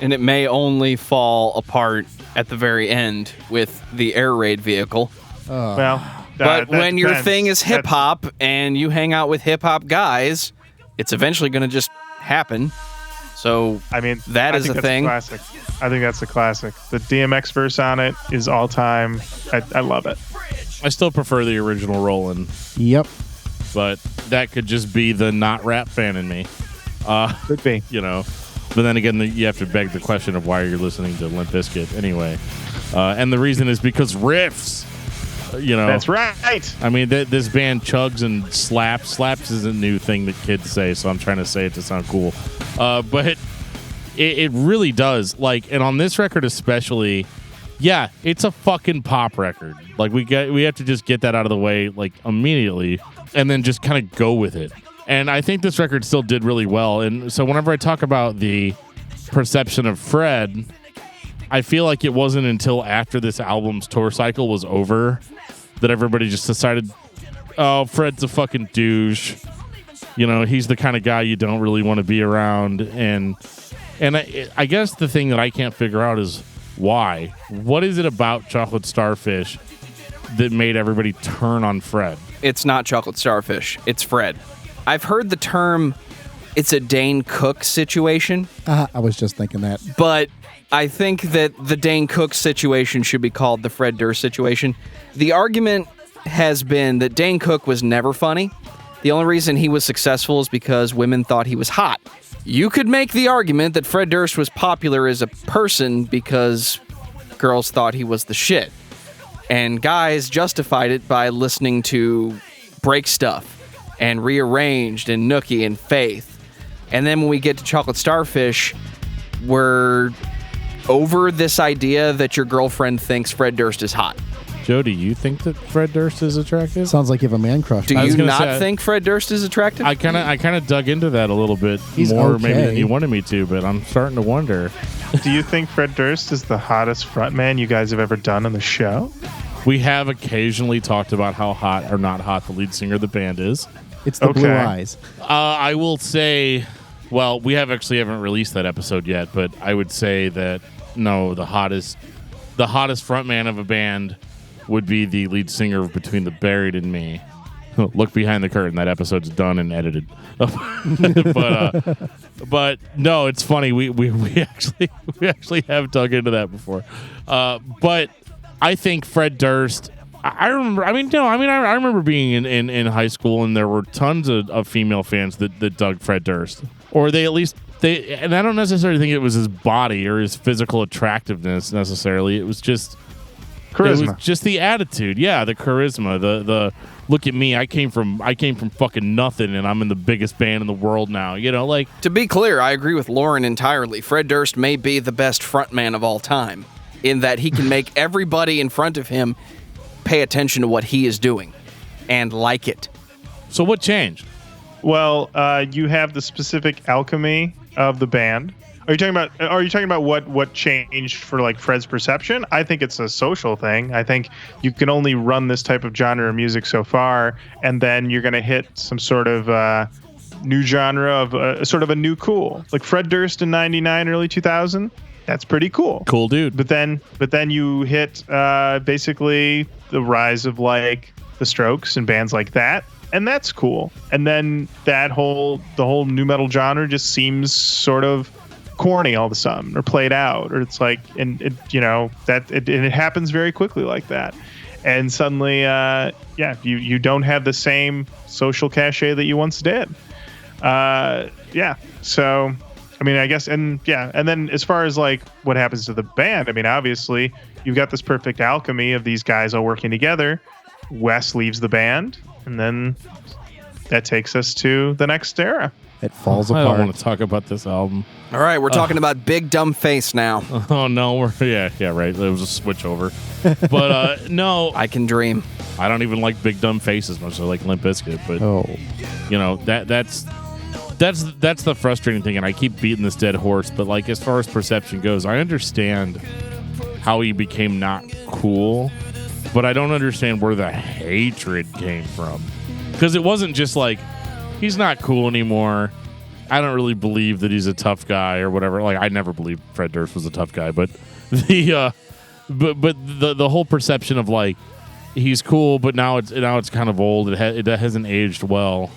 And it may only fall apart at the very end with the air raid vehicle. Well, But that when your depends. thing is hip hop and you hang out with hip hop guys, it's eventually going to just happen. So I mean, that is think a that's thing. Classic. I think that's a classic. The DMX verse on it is all time. I love it. I still prefer the original Rollin', Yep. but that could just be the not rap fan in me. Could be. But then again, you have to beg the question of why you're listening to Limp Bizkit anyway. And the reason is because riffs. That's right. I mean, this band chugs and slaps. Slaps is a new thing that kids say, so I'm trying to say it to sound cool. But it really does. And on this record especially, yeah, it's a fucking pop record. We have to just get that out of the way immediately, and then just kind of go with it. And I think this record still did really well. And so whenever I talk about the perception of Fred, I feel like it wasn't until after this album's tour cycle was over that everybody just decided, oh, Fred's a fucking douche. He's the kind of guy you don't really want to be around. And I guess the thing that I can't figure out is why. What is it about Chocolate Starfish that made everybody turn on Fred? It's not Chocolate Starfish. It's Fred. I've heard the term, it's a Dane Cook situation, I was just thinking that. but I think that the Dane Cook situation should be called the Fred Durst situation. The argument has been that Dane Cook was never funny, and Fred was never funny. And I think that the Dane Cook situation should be called the Fred Durst situation. The argument has been that Dane Cook was never funny, and Fred was never funny. And I think that the Dane Cook situation should be called the Fred Durst situation. The argument has been that Dane Cook was never funny, The only reason he was successful is because women thought he was hot. You could make the argument that Fred Durst was popular as a person because girls thought he was the shit. And guys justified it by listening to Break Stuff and Rearranged and Nookie and Faith. And then when we get to Chocolate Starfish, we're over this idea that your girlfriend thinks Fred Durst is hot. Joe, do you think that Fred Durst is attractive? Sounds like you have a man crush. Do you not think Fred Durst is attractive? I kind of dug into that a little bit He's more okay. maybe than you wanted me to, but I'm starting to wonder. Do you think Fred Durst is the hottest frontman you guys have ever done on the show? We have occasionally talked about how hot or not hot the lead singer of the band is. It's the Okay. blue eyes. I will say, well, we haven't released that episode yet, but I would say that no, the hottest frontman of a band would be the lead singer of Between the Buried and Me. Look behind the curtain. That episode's done and edited. but no, it's funny. We actually have dug into that before. But I think Fred Durst. I remember being in high school and there were tons of female fans that dug Fred Durst, or they at least. And I don't necessarily think it was his body or his physical attractiveness necessarily. It was just charisma. It was just the attitude. Yeah, the charisma. The look at me. I came from fucking nothing, and I'm in the biggest band in the world now. You know, like. To be clear, I agree with Lorin entirely. Fred Durst may be the best frontman of all time, in that he can make everybody in front of him pay attention to what he is doing and like it. So what changed? Well, you have the specific alchemy of the band. Are you talking about what changed for like Fred's perception? I think it's a social thing. I think you can only run this type of genre of music so far, and then you're going to hit some sort of new genre of sort of a new cool. Like Fred Durst in 99, early 2000. That's pretty cool. Cool dude. But then you hit basically the rise of like the Strokes and bands like that. And that's cool. And then the whole nu metal genre just seems sort of corny all of a sudden, or played out, or it's like, and it happens very quickly like that. And suddenly, you don't have the same social cachet that you once did. So, I mean, I guess, and then as far as like what happens to the band, I mean, obviously you've got this perfect alchemy of these guys all working together. Wes leaves the band, and then that takes us to the next era. It falls I apart. don't want to talk about this album. All right, we're talking about Big Dumb Face now. Oh no, right. It was a switch over. But no, I can dream. I don't even like Big Dumb Face as much as I like Limp Bizkit. But you know that's the frustrating thing, and I keep beating this dead horse. But like as far as perception goes, I understand how he became not cool, but I don't understand where the hatred came from. Because it wasn't just like, he's not cool anymore. I don't really believe that he's a tough guy or whatever. Like, I never believed Fred Durst was a tough guy, but the whole perception of like, he's cool, but now it's kind of old. It hasn't aged well.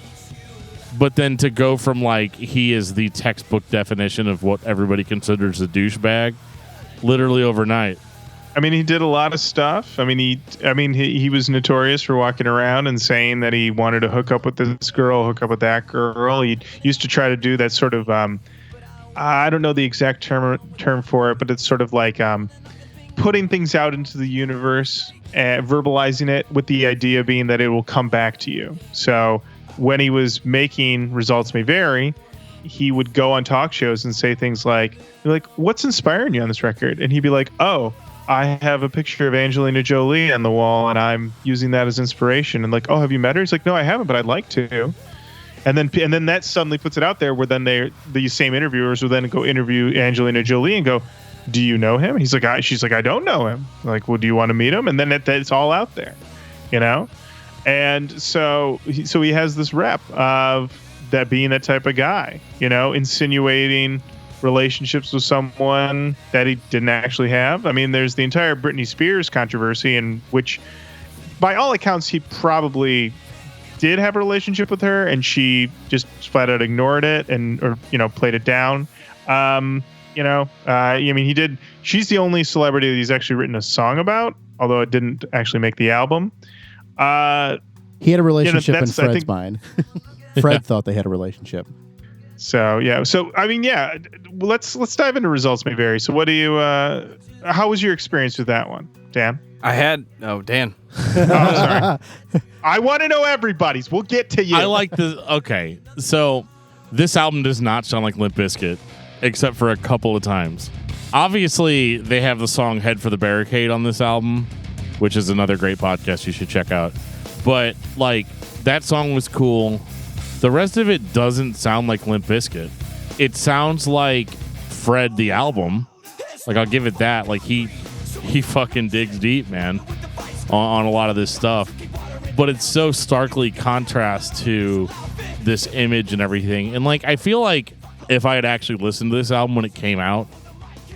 But then to go from like, he is the textbook definition of what everybody considers a douchebag, literally overnight. I mean, he did a lot of stuff. I mean, he was notorious for walking around and saying that he wanted to hook up with this girl, hook up with that girl. He used to try to do that sort of, I don't know the exact term for it, but it's sort of like putting things out into the universe and verbalizing it with the idea being that it will come back to you. So when he was making Results May Vary, he would go on talk shows and say things like, what's inspiring you on this record? And he'd be like, oh, I have a picture of Angelina Jolie on the wall, and I'm using that as inspiration. And like, oh, have you met her? He's like, no, I haven't, but I'd like to. And then that suddenly puts it out there where then these same interviewers will then go interview Angelina Jolie and go, do you know him? He's like, she's like, I don't know him. Like, well, do you want to meet him? And then it's all out there, you know? And so he has this rep of that being that type of guy, you know, insinuating relationships with someone that he didn't actually have. I mean, there's the entire Britney Spears controversy, in which, by all accounts, he probably did have a relationship with her, and she just flat out ignored it or played it down. I mean, he did. She's the only celebrity that he's actually written a song about, although it didn't actually make the album. But He had a relationship in that's- I Fred's think- mind. Fred thought they had a relationship. So yeah. So I mean, yeah. Let's dive into results may vary. So what do you? How was your experience with that one, Dan? Dan. Oh, sorry. I want to know everybody's. We'll get to you. I like the. Okay, so this album does not sound like Limp Bizkit, except for a couple of times. Obviously, they have the song "Head for the Barricade" on this album, which is another great podcast you should check out. But like that song was cool. The rest of it doesn't sound like Limp Bizkit. It sounds like Fred the album. Like I'll give it that. Like he fucking digs deep, man, on a lot of this stuff. But it's so starkly contrast to this image and everything. And like I feel like if I had actually listened to this album when it came out,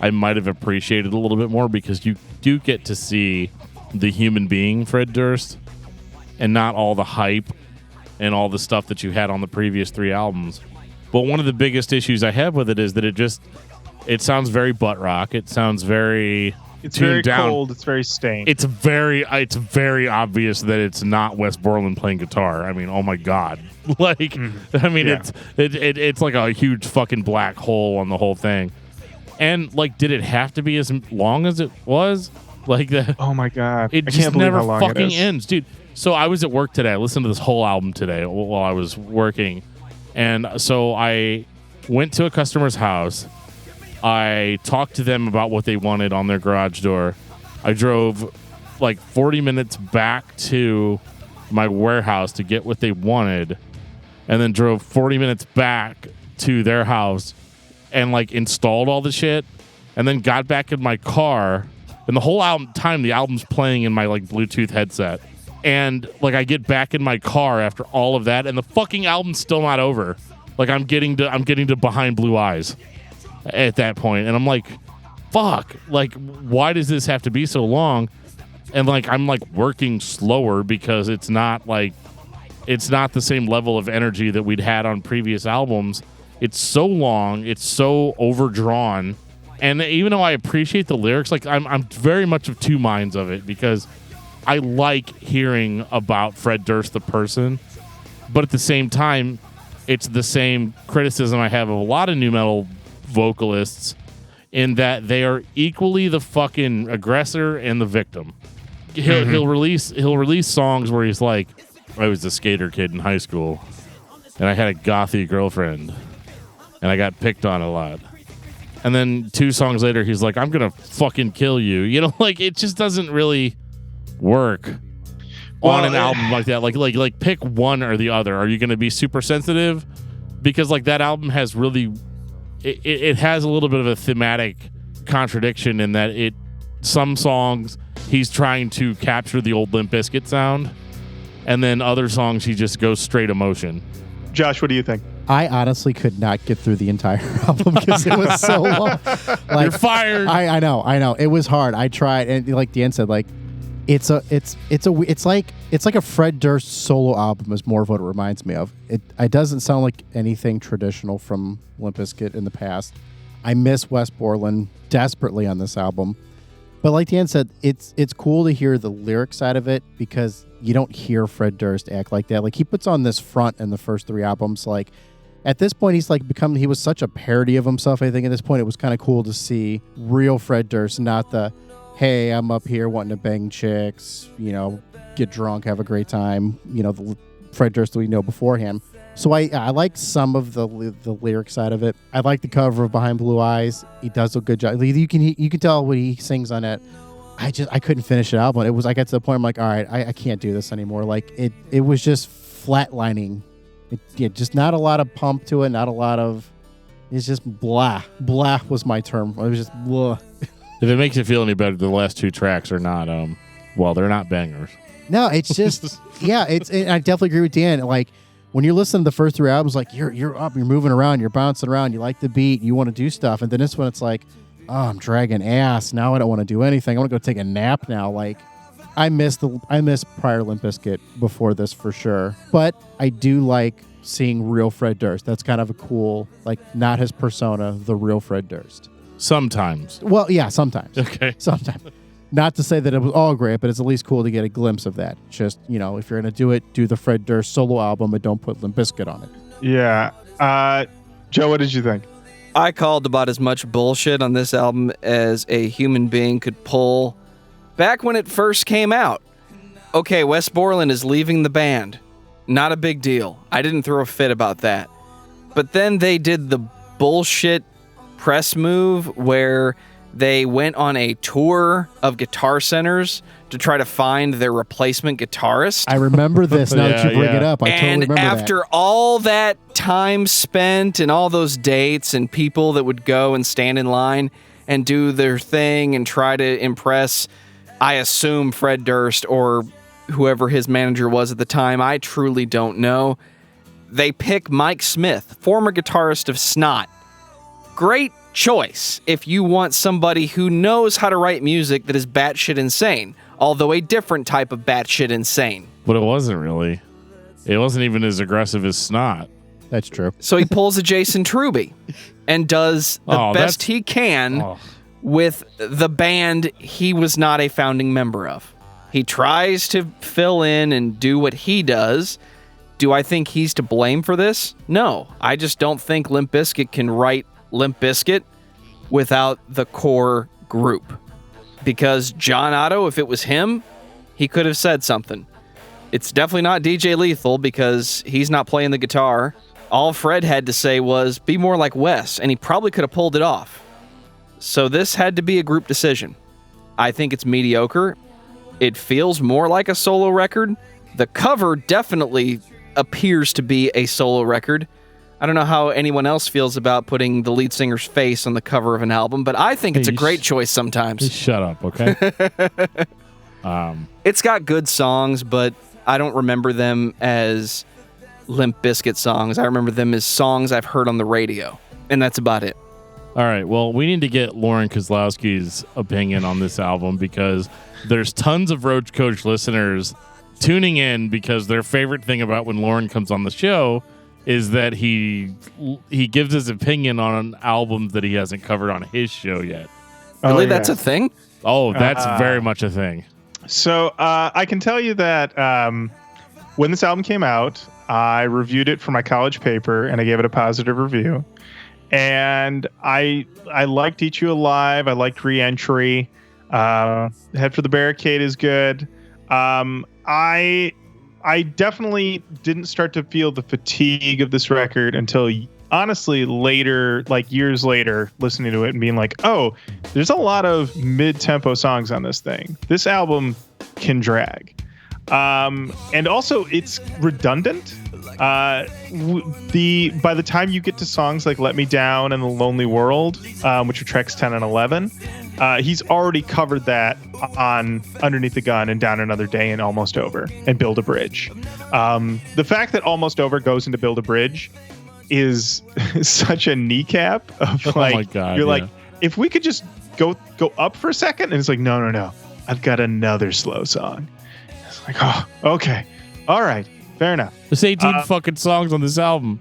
I might have appreciated it a little bit more because you do get to see the human being Fred Durst and not all the hype and all the stuff that you had on the previous 3 albums. But one of the biggest issues I have with it is that it sounds very butt rock. It sounds very it's tuned very down. cold. It's very stained. It's very obvious that it's not Wes Borland playing guitar. I mean, oh my god! Like, I mean, Yeah. it's like a huge fucking black hole on the whole thing. And like, did it have to be as long as it was? Like that? Oh my god! It I just can't believe never how long it fucking is. ends, dude. So I was at work today. I listened to this whole album today while I was working. And so I went to a customer's house. I talked to them about what they wanted on their garage door. I drove like 40 minutes back to my warehouse to get what they wanted, and then drove 40 minutes back to their house and like installed all the shit, and then got back in my car. And the whole time the album's playing in my like Bluetooth headset. And like I get back in my car after all of that, and the fucking album's still not over. Like I'm getting to Behind Blue Eyes at that point, and I'm like, fuck, like why does this have to be so long? And like I'm like working slower because it's not the same level of energy that we'd had on previous albums. It's so long, it's so overdrawn. And even though I appreciate the lyrics, like I'm very much of two minds of it because I like hearing about Fred Durst the person, but at the same time, it's the same criticism I have of a lot of nu metal vocalists in that they are equally the fucking aggressor and the victim. He'll release songs where he's like, I was a skater kid in high school, and I had a gothy girlfriend, and I got picked on a lot. And then 2 songs later, he's like, I'm gonna fucking kill you. You know, like it just doesn't really work on an album like that. Like pick one or the other. Are you gonna be super sensitive? Because like that album has really, it has a little bit of a thematic contradiction in that some songs he's trying to capture the old Limp Bizkit sound, and then other songs he just goes straight emotion. Josh, what do you think? I honestly could not get through the entire album because it was so long. Like, You're fired. I know. It was hard. I tried, and like Dan said, like it's like a Fred Durst solo album is more of what it reminds me of. It doesn't sound like anything traditional from Limp Bizkit in the past. I miss Wes Borland desperately on this album. But like Dan said, it's cool to hear the lyric side of it because you don't hear Fred Durst act like that. Like he puts on this front in the first 3 albums. Like at this point, he's like he was such a parody of himself. I think at this point, it was kind of cool to see real Fred Durst, not the, hey, I'm up here wanting to bang chicks, you know, get drunk, have a great time, you know, the Fred Durst that we know beforehand. So I like some of the lyric side of it. I like the cover of Behind Blue Eyes. He does a good job. You can tell when he sings on it. I couldn't finish the album. I got to the point I'm like, all right, I can't do this anymore. Like it was just flatlining. Just not a lot of pump to it. Not a lot of. It's just blah. Blah was my term. It was just blah. If it makes you feel any better, the last 2 tracks are not they're not bangers. No, it's just and I definitely agree with Dan. Like when you're listening to the first 3 albums, like you're up, you're moving around, you're bouncing around, you like the beat, you want to do stuff, and then this one it's like, oh, I'm dragging ass. Now I don't want to do anything. I want to go take a nap now. Like I miss prior Limp Bizkit before this for sure. But I do like seeing real Fred Durst. That's kind of a cool, like not his persona, the real Fred Durst. Sometimes. Well, yeah, sometimes. Okay. Sometimes. Not to say that it was all great, but it's at least cool to get a glimpse of that. Just, if you're going to do it, do the Fred Durst solo album, but don't put Limp Bizkit on it. Yeah. Joe, what did you think? I called about as much bullshit on this album as a human being could pull back when it first came out. Okay, Wes Borland is leaving the band. Not a big deal. I didn't throw a fit about that. But then they did the bullshit press move where they went on a tour of Guitar Centers to try to find their replacement guitarist. I remember this now that you bring it up. I totally remember that. And after all that time spent and all those dates and people that would go and stand in line and do their thing and try to impress, I assume, Fred Durst or whoever his manager was at the time, I truly don't know. They pick Mike Smith, former guitarist of Snot. Great choice if you want somebody who knows how to write music that is batshit insane, although a different type of batshit insane. But it wasn't really. It wasn't even as aggressive as Snot. That's true. So he pulls a Jason Truby and does the best he can with the band he was not a founding member of. He tries to fill in and do what he does. Do I think he's to blame for this? No. I just don't think Limp Bizkit can write Limp Bizkit without the core group. Because John Otto, if it was him, he could have said something. It's definitely not DJ Lethal because he's not playing the guitar. All Fred had to say was, be more like Wes, and he probably could have pulled it off. So this had to be a group decision. I think it's mediocre. It feels more like a solo record. The cover definitely appears to be a solo record. I don't know how anyone else feels about putting the lead singer's face on the cover of an album, but I think it's a great choice sometimes. Just shut up, okay? It's got good songs, but I don't remember them as Limp Bizkit songs. I remember them as songs I've heard on the radio, and that's about it. All right, well, we need to get Lorin Kozlowski's opinion on this album because there's tons of Roach Koach listeners tuning in because their favorite thing about when Lorin comes on the show is that he gives his opinion on albums that he hasn't covered on his show yet. Really? That's a thing? Oh, that's very much a thing. So I can tell you that when this album came out, I reviewed it for my college paper, and I gave it a positive review. And I liked Eat You Alive. I liked Re-Entry. Head for the Barricade is good. I definitely didn't start to feel the fatigue of this record until, honestly, later, like years later, listening to it and being like, oh, there's a lot of mid-tempo songs on this thing. This album can drag. And also, it's redundant. By the time you get to songs like Let Me Down and The Lonely World, which are tracks 10 and 11, he's already covered that on Underneath the Gun and Down Another Day and Almost Over and Build a Bridge. The fact that Almost Over goes into Build a Bridge is such a kneecap of like, oh my God, you're like, if we could just go up for a second, and it's like, no, I've got another slow song. It's like, oh, okay, all right. Fair enough. There's 18 fucking songs on this album.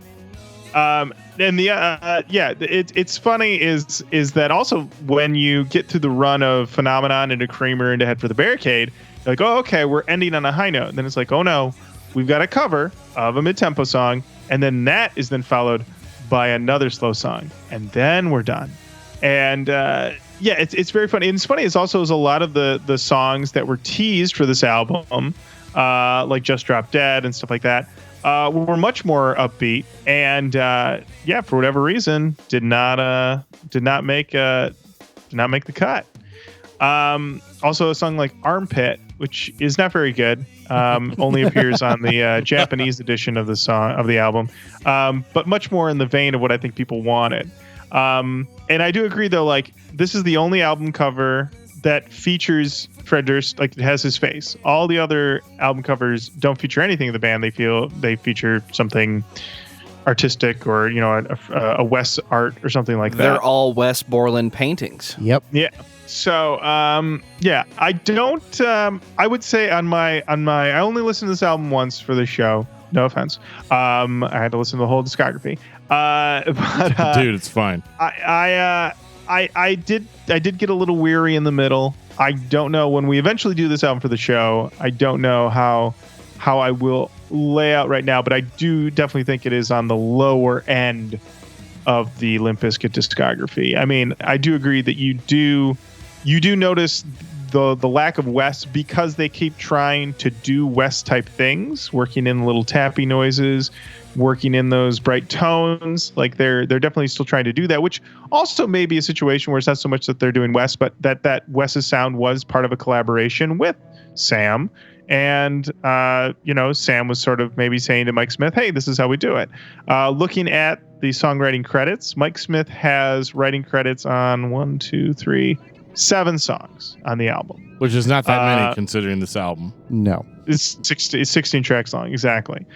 And it's funny is that also when you get through the run of Phenomenon into Creamer into Head for the Barricade, you're like, oh, okay, we're ending on a high note. And then it's like, oh no, we've got a cover of a mid-tempo song, and then that is then followed by another slow song, and then we're done. And it's very funny. And it's funny, it's also a lot of the songs that were teased for this album. Like Just Drop Dead and stuff like that, were much more upbeat, and for whatever reason, did not make the cut. Also, a song like Armpit, which is not very good, only appears on the Japanese edition of the album, but much more in the vein of what I think people wanted. And I do agree, though, like this is the only album cover that features Fred Durst, like it has his face. All the other album covers don't feature anything of the band. They feature something artistic or, a Wes art or something like that. They're all Wes Borland paintings. Yep. Yeah. So, I don't, I would say I only listened to this album once for the show. No offense. I had to listen to the whole discography. Dude, it's fine. I did get a little weary in the middle. I don't know when we eventually do this album for the show. I don't know how I will lay out right now, but I do definitely think it is on the lower end of the Limp Bizkit discography. I mean, I do agree that you do notice the lack of West because they keep trying to do West type things, working in little tappy noises, working in those bright tones. Like they're definitely still trying to do that, which also may be a situation where it's not so much that they're doing West, but that West's sound was part of a collaboration with Sam. And, Sam was sort of maybe saying to Mike Smith, hey, this is how we do it. Looking at the songwriting credits, Mike Smith has writing credits on 7 songs on the album. Which is not that many considering this album. No. It's 16 tracks long, exactly.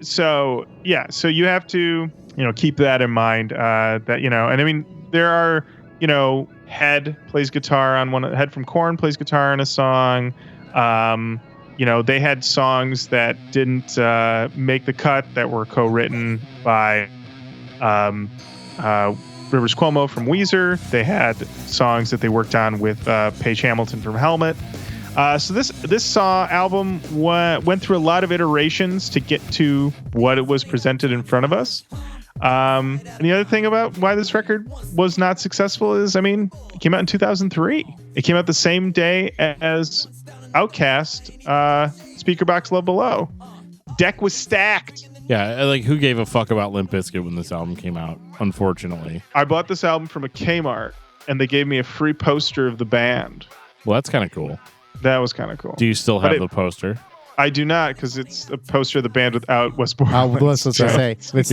So you have to, keep that in mind. And I mean, there are, Head plays guitar on one. Head from Korn plays guitar in a song. They had songs that didn't make the cut that were co-written by Rivers Cuomo from Weezer. They had songs that they worked on with Paige Hamilton from Helmet. So this album went through a lot of iterations to get to what it was presented in front of us. And the other thing about why this record was not successful is, I mean, it came out in 2003. It came out the same day as Outkast, Speaker Box Love Below. Deck was stacked. Yeah, like who gave a fuck about Limp Bizkit when this album came out, unfortunately. I bought this album from a Kmart, and they gave me a free poster of the band. Well, that's kind of cool. That was kind of cool. Do you still have the poster? I do not, because it's a poster of the band without Wes Borland. Let's just say it's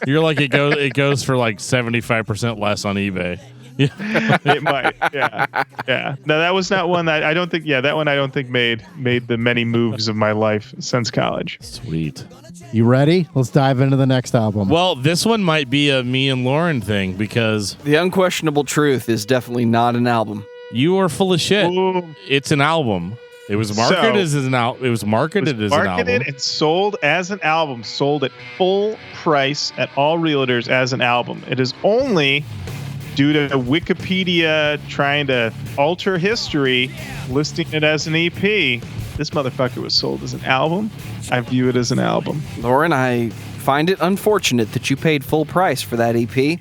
you're like it goes for like 75% less on eBay. It might, yeah. No, that was not one that I don't think. Yeah, that one I don't think made the many moves of my life since college. Sweet. You ready? Let's dive into the next album. Well, this one might be a me and Lorin thing because The Unquestionable Truth is definitely not an album. You are full of shit. Ooh. It's an album. It was marketed as an album. It was marketed as an album. Marketed and sold as an album. Sold at full price at all realtors as an album. It is only due to Wikipedia trying to alter history, listing it as an EP. This motherfucker was sold as an album. I view it as an album. Lorin, I find it unfortunate that you paid full price for that EP.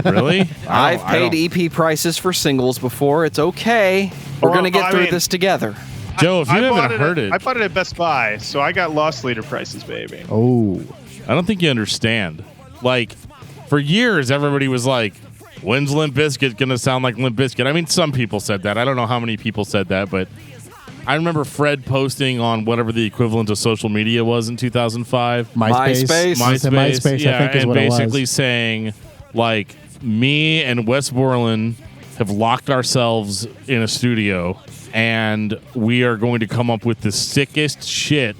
Really? I've paid EP prices for singles before. It's okay. We're going to get through this together. Joe, if you haven't heard it... I bought it at Best Buy, so I got loss leader prices, baby. Oh. I don't think you understand. Like, for years, everybody was like, when's Limp Bizkit going to sound like Limp Bizkit? I mean, some people said that. I don't know how many people said that, but I remember Fred posting on whatever the equivalent of social media was in 2005. MySpace, yeah, I think is and what it was. basically saying, like, me and Wes Borland have locked ourselves in a studio, and we are going to come up with the sickest shit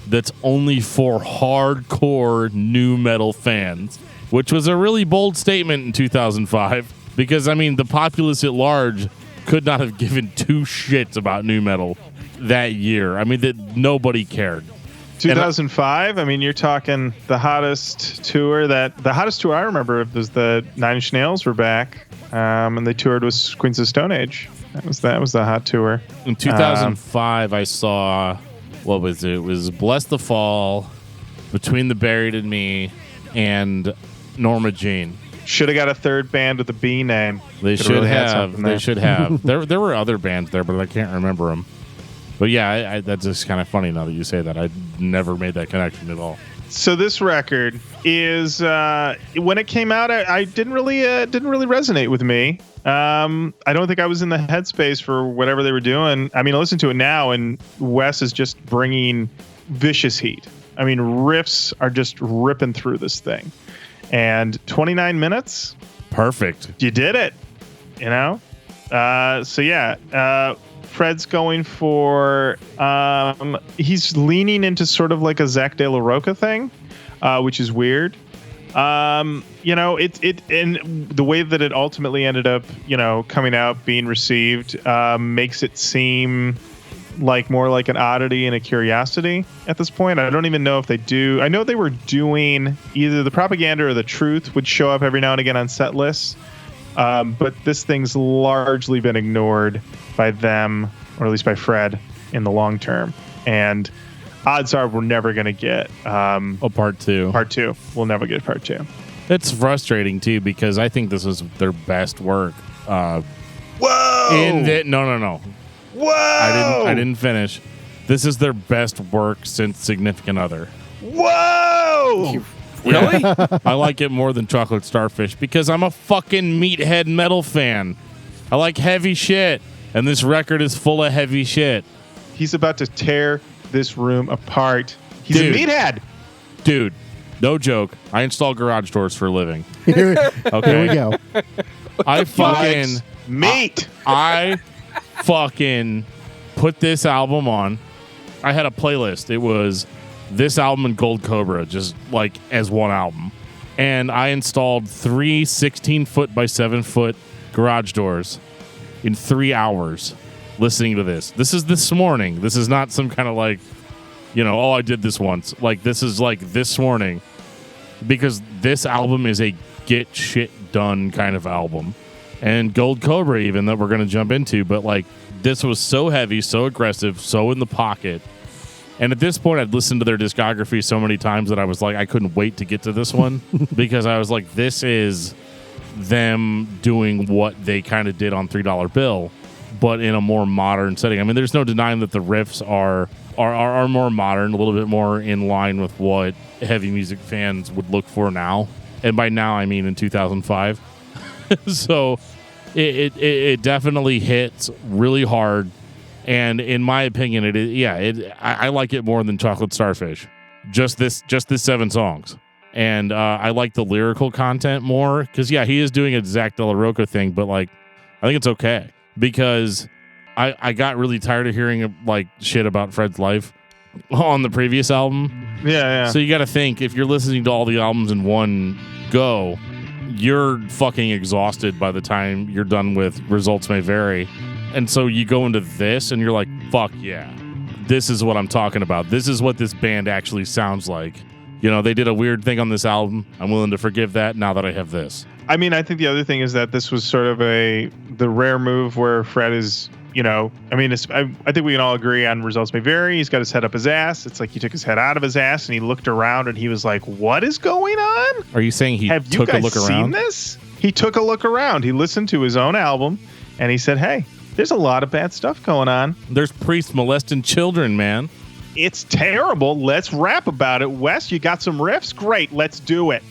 that's only for hardcore nu metal fans, which was a really bold statement in 2005 because, I mean, the populace at large could not have given two shits about nu metal that year. I mean, that nobody cared. 2005? I mean, you're talking the hottest tour I remember was the Nine Inch Nails were back, and they toured with Queens of Stone Age. That was the hot tour. In 2005, I saw, what was it? It was Bless the Fall, Between the Buried and Me, and Norma Jean. Should have got a third band with a B name. They should have. They should have. There were other bands there, but I can't remember them. But yeah, that's just kind of funny now that you say that. I never made that connection at all. So this record is when it came out, I didn't really resonate with me. I don't think I was in the headspace for whatever they were doing. I mean, I listen to it now, and Wes is just bringing vicious heat. I mean, riffs are just ripping through this thing. And 29 minutes, perfect. You did it. You know. Fred's going for he's leaning into sort of like a Zach De La Rocha thing, which is weird. And the way that it ultimately ended up, coming out, being received, makes it seem like more like an oddity and a curiosity at this point. I don't even know if they do. I know they were doing either the Propaganda or the Truth would show up every now and again on set lists. But this thing's largely been ignored by them, or at least by Fred, in the long term. And odds are we're never going to get a part two. Part two. We'll never get part two. It's frustrating too because I think this is their best work. Whoa! No. Whoa! I didn't finish. This is their best work since Significant Other. Whoa! Really? I like it more than Chocolate Starfish because I'm a fucking meathead metal fan. I like heavy shit, and this record is full of heavy shit. He's about to tear this room apart. He's a meathead. Dude, no joke. I install garage doors for a living. Here Okay. we go. I fucking meat. I fucking put this album on. I had a playlist. It was this album and Gold Cobra, just like as one album. And I installed 3 16-foot by 7-foot garage doors in 3 hours listening to this. This is this morning. This is not some kind of like, I did this once. Like, this is like this morning. Because this album is a get shit done kind of album. And Gold Cobra even, that we're going to jump into. But like, this was so heavy, so aggressive, so in the pocket. And at this point, I'd listened to their discography so many times that I was like, I couldn't wait to get to this one. Because I was like, this is them doing what they kind of did on $3 Bill, but in a more modern setting. I mean, there's no denying that the riffs are more modern, a little bit more in line with what heavy music fans would look for now. And by now, I mean in 2005. So it definitely hits really hard. And in my opinion, I like it more than Chocolate Starfish. Just this 7 songs. And I like the lyrical content more because, he is doing a Zach De La Rocha thing, but like, I think it's okay because I got really tired of hearing like shit about Fred's life on the previous album. Yeah. So you got to think, if you're listening to all the albums in one go, you're fucking exhausted by the time you're done with Results May Vary. And so you go into this and you're like, fuck yeah, this is what I'm talking about. This is what this band actually sounds like. They did a weird thing on this album. I'm willing to forgive that now that I have this. I mean, I think the other thing is that this was sort of the rare move where Fred is, I think we can all agree on Results May Vary. He's got his head up his ass. It's like he took his head out of his ass and he looked around and he was like, what is going on? Are you saying Have took you guys a look seen around? This? He took a look around. He listened to his own album and he said, hey, there's a lot of bad stuff going on. There's priests molesting children, man. It's terrible. Let's rap about it. Wes, you got some riffs? Great. Let's do it.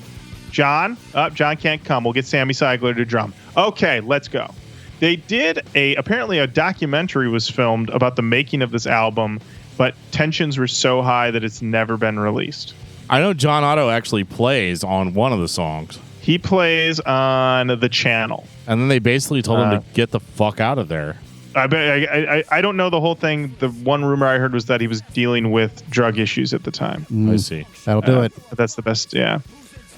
John? John can't come. We'll get Sammy Seigler to drum. Okay, let's go. They did apparently a documentary was filmed about the making of this album, but tensions were so high that it's never been released. I know John Otto actually plays on one of the songs. He plays on The Channel. And then they basically told him to get the fuck out of there. I don't know the whole thing. The one rumor I heard was that he was dealing with drug issues at the time. I see. That'll do it. But that's the best, yeah.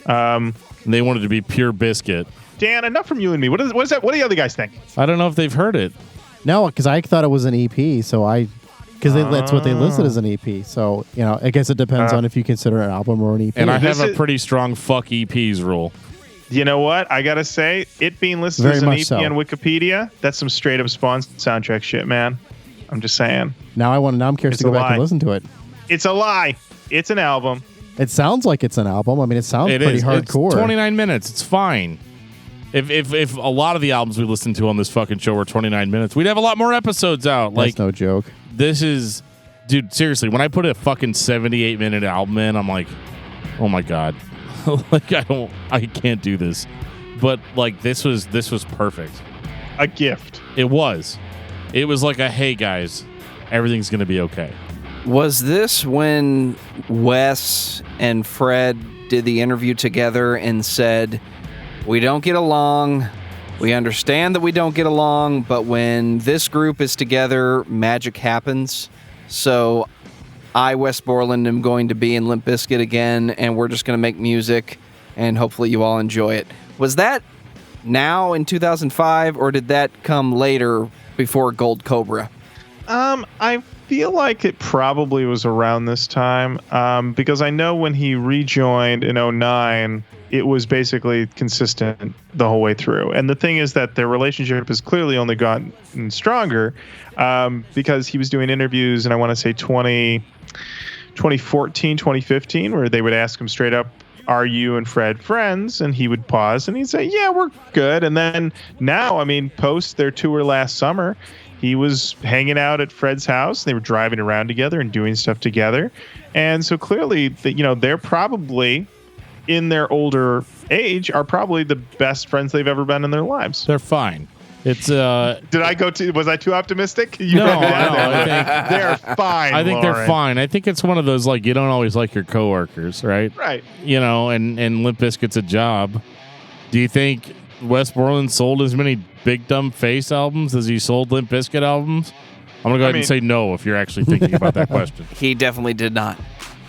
And they wanted to be Pure Biscuit. Dan, enough from you and me. What is that? What do the other guys think? I don't know if they've heard it. No, because I thought it was an EP, so that's what they listed as an EP. So, I guess it depends on if you consider an album or an EP. And I have a pretty strong fuck EPs rule. You know what? I got to say, it being listed as an EP on Wikipedia, that's some straight up Spawn soundtrack shit, man. I'm just saying. Now I'm curious to go back and listen to it. It's a lie. It's an album. It sounds like it's an album. I mean, it sounds pretty hardcore. It's 29 minutes. It's fine. If a lot of the albums we listened to on this fucking show were 29 minutes, we'd have a lot more episodes out. That's no joke. This is, dude, seriously, when I put a fucking 78-minute album in, I'm like, oh my God. Like, I can't do this. But like, this was perfect. A gift. It was like a, hey guys, everything's going to be okay. Was this when Wes and Fred did the interview together and said, we don't get along, we understand that we don't get along, but when this group is together, magic happens. So I, Wes Borland, am going to be in Limp Bizkit again, and we're just going to make music, and hopefully you all enjoy it. Was that now in 2005, or did that come later before Gold Cobra? I feel like it probably was around this time, because I know when he rejoined in 2009, it was basically consistent the whole way through. And the thing is that their relationship has clearly only gotten stronger because he was doing interviews, and I want to say 2014, 2015, where they would ask him straight up, are you and Fred friends? And he would pause and he'd say, yeah, we're good. And then now, I mean, post their tour last summer, he was hanging out at Fred's house. They were driving around together and doing stuff together. And so clearly, they're probably, in their older age, are probably the best friends they've ever been in their lives. They're fine. It's was I too optimistic? No, I think they're fine. I think Lorin. they're fine. I think it's one of those, like, you don't always like your coworkers, right? Right. And Limp Bizkit's a job. Do you think Wes Borland sold as many Big Dumb Face albums as he sold Limp Bizkit albums? I'm gonna go ahead and say no if you're actually thinking about that question. He definitely did not.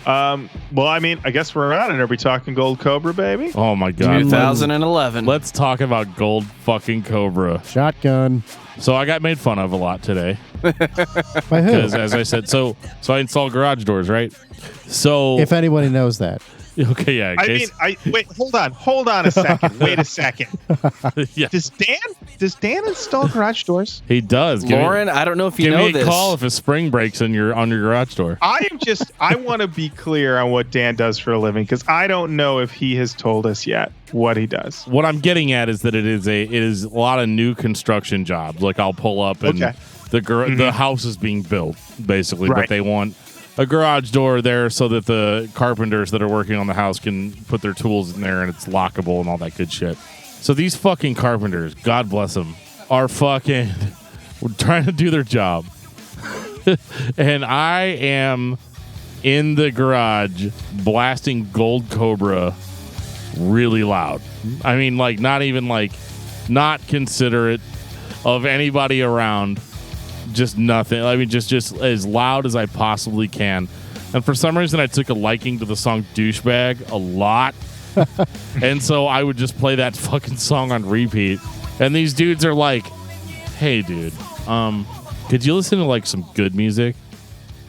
Well, I mean, I guess we're on it. Are we talking Gold Cobra, baby? Oh my God. 2011. Let's talk about Gold fucking Cobra. Shotgun. So I got made fun of a lot today. By who? Because, as I said, so I installed garage doors, right? So If anybody knows that. okay, yeah. Wait, hold on a second. Wait a second. Yeah. Does Dan install garage doors? He does. Lorin, I don't know if you give know me a this. call if a spring breaks on your garage door. I want to be clear on what Dan does for a living, because I don't know if he has told us yet what he does. What I'm getting at is that it is a lot of new construction jobs. Like, I'll pull up and the house is being built, basically, Right. but they want a garage door there so that the carpenters that are working on the house can put their tools in there and it's lockable and all that good shit. So these fucking carpenters, God bless them, are fucking trying to do their job. And I am in the garage blasting Gold Cobra really loud. I mean, like, not even, like, not considerate of anybody around. Just nothing. I mean, just as loud as I possibly can. And for some reason, I took a liking to the song Douche Bag a lot. And so I would just play that fucking song on repeat. And these dudes are like, hey, dude, could you listen to, like, some good music?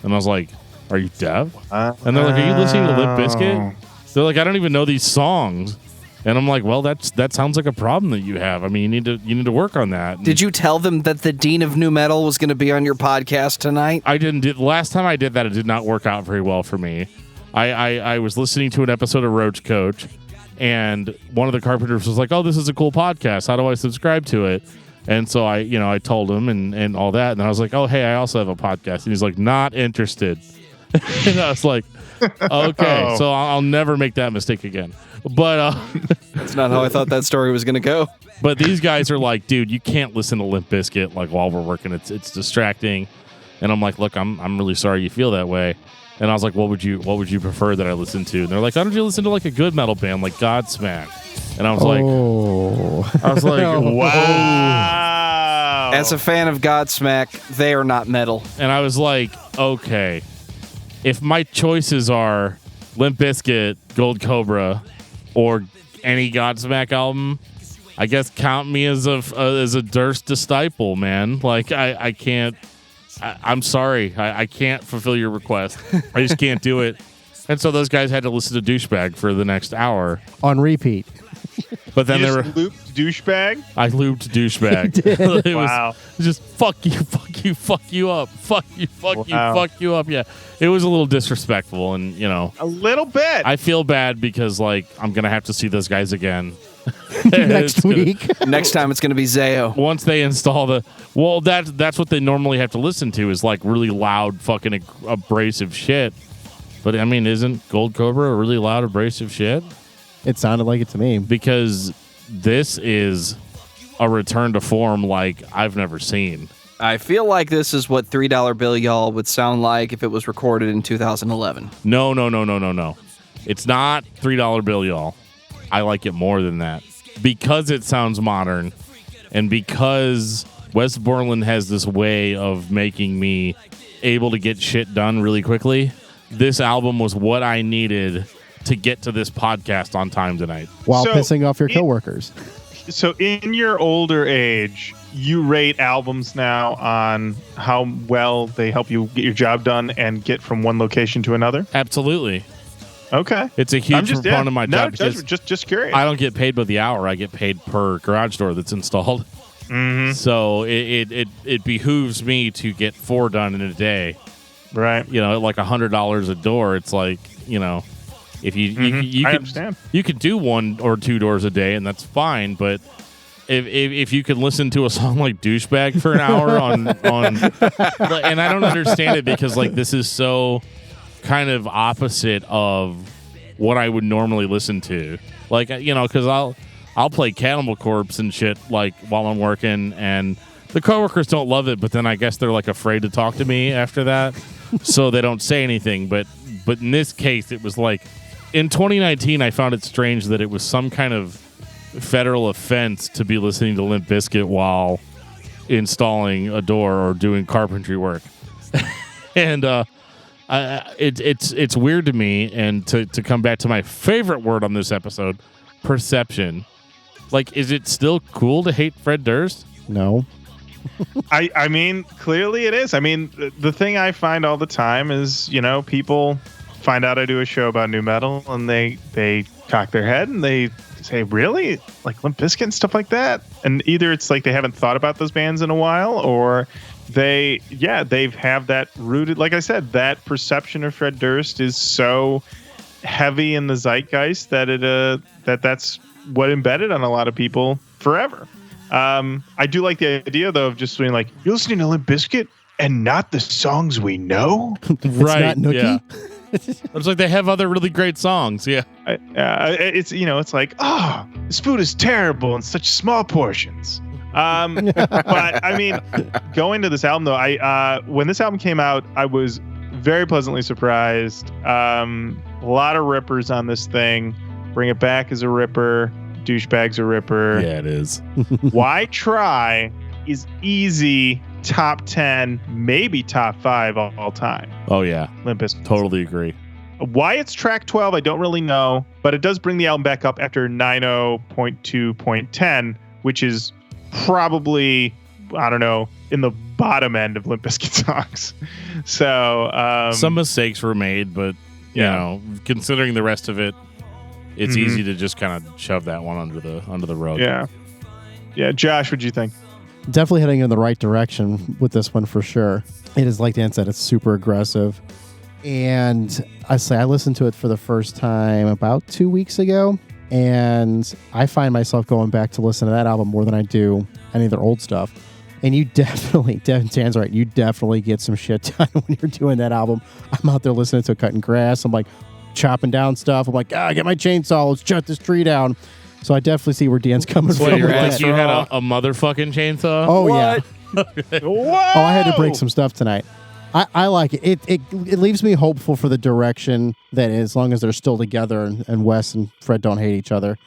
And I was like, are you deaf? And they're like, are you listening to Limp Bizkit? They're like, I don't even know these songs. And I'm like, well, that sounds like a problem that you have. I mean, you need to work on that. Did you tell them that the Dean of Nu Metal was going to be on your podcast tonight? I didn't. Last time I did that, it did not work out very well for me. I was listening to an episode of Roach Koach, and one of the carpenters was like, oh, this is a cool podcast. How do I subscribe to it? And so I told him and all that. And I was like, oh, hey, I also have a podcast. And he's like, not interested. And I was like, okay, so I'll never make that mistake again. But that's not how I thought that story was going to go. But these guys are like, dude, you can't listen to Limp Bizkit like while we're working. It's distracting. And I'm like, look, I'm really sorry you feel that way. And I was like, what would you prefer that I listen to? And they're like, why don't you listen to, like, a good metal band like Godsmack? And I was like, Wow. As a fan of Godsmack, they are not metal. And I was like, okay, if my choices are Limp Bizkit, Gold Cobra, or any Godsmack album, I guess count me as a Durst disciple, man. Like, I can't. I'm sorry. I can't fulfill your request. I just can't do it. And so those guys had to listen to Douche Bag for the next hour. On repeat. But then you they were looped Douche Bag? I looped Douche Bag. It was just fuck you up. Fuck you up. Yeah. It was a little disrespectful, and a little bit. I feel bad because, like, I'm gonna have to see those guys again Next week. Next time it's going to be Zayo. Once they install that's what they normally have to listen to is, like, really loud fucking abrasive shit. But I mean, isn't Gold Cobra a really loud abrasive shit? It sounded like it to me. Because this is a return to form like I've never seen. I feel like this is what $3 Bill Y'all would sound like if it was recorded in 2011. No. It's not $3 Bill Y'all. I like it more than that. Because it sounds modern, and because Wes Borland has this way of making me able to get shit done really quickly, this album was what I needed to get to this podcast on time tonight. While pissing off your coworkers. So in your older age, you rate albums now on how well they help you get your job done and get from one location to another? Absolutely. Okay. It's a huge component of my job. Just curious. I don't get paid by the hour. I get paid per garage door that's installed. Mm-hmm. So it behooves me to get 4 done in a day. Right. Like $100 a door. It's like, if you I could, understand. you could do 1 or 2 doors a day, and that's fine. But if you could listen to a song like Douche Bag for an hour on and I don't understand it because like this is so kind of opposite of what I would normally listen to. Like, because I'll play Cannibal Corpse and shit like while I'm working, and the coworkers don't love it, but then I guess they're like afraid to talk to me after that, so they don't say anything. But in this case, it was like in 2019, I found it strange that it was some kind of federal offense to be listening to Limp Bizkit while installing a door or doing carpentry work, and it's weird to me. And to come back to my favorite word on this episode, perception. Like, is it still cool to hate Fred Durst? No. I mean, clearly it is. I mean, the thing I find all the time is, people find out I do a show about new metal and they cock their head and they say, really? Like Limp Bizkit and stuff like that? And either it's like they haven't thought about those bands in a while, or they've have that rooted, like I said, that perception of Fred Durst is so heavy in the zeitgeist that that's what embedded on a lot of people forever. I do like the idea though of just being like, you're listening to Limp Bizkit and not the songs we know. Right? Not Nookie. Yeah. It's like they have other really great songs. Yeah. It's like, oh, this food is terrible in such small portions. But I mean, going to this album though, when this album came out, I was very pleasantly surprised. A lot of rippers on this thing. Bring It Back is a ripper. Douche Bag's a ripper. Yeah, it is. Why Try is easy top 10, maybe top 5 all time. Oh yeah, Limp Bizkit. totally agree. Why it's track 12, I don't really know, but it does bring the album back up after 90.2.10, which is probably, I don't know, in the bottom end of Limp Bizkit songs. So some mistakes were made, but considering the rest of it, it's easy to just kind of shove that one under the rug. Yeah. Josh, what'd you think? Definitely heading in the right direction with this one for sure. It is, like Dan said, it's super aggressive. And I listened to it for the first time about 2 weeks ago, and I find myself going back to listen to that album more than I do any of their old stuff. And you definitely, Dan's right, you definitely get some shit done when you're doing that album. I'm out there listening to it, cutting grass. I'm like chopping down stuff. I'm like, get my chainsaw. Let's chop this tree down. So I definitely see where Dan's coming from. You had a motherfucking chainsaw? Oh, what? Yeah. Oh, I had to break some stuff tonight. I like it. It leaves me hopeful for the direction that as long as they're still together and Wes and Fred don't hate each other,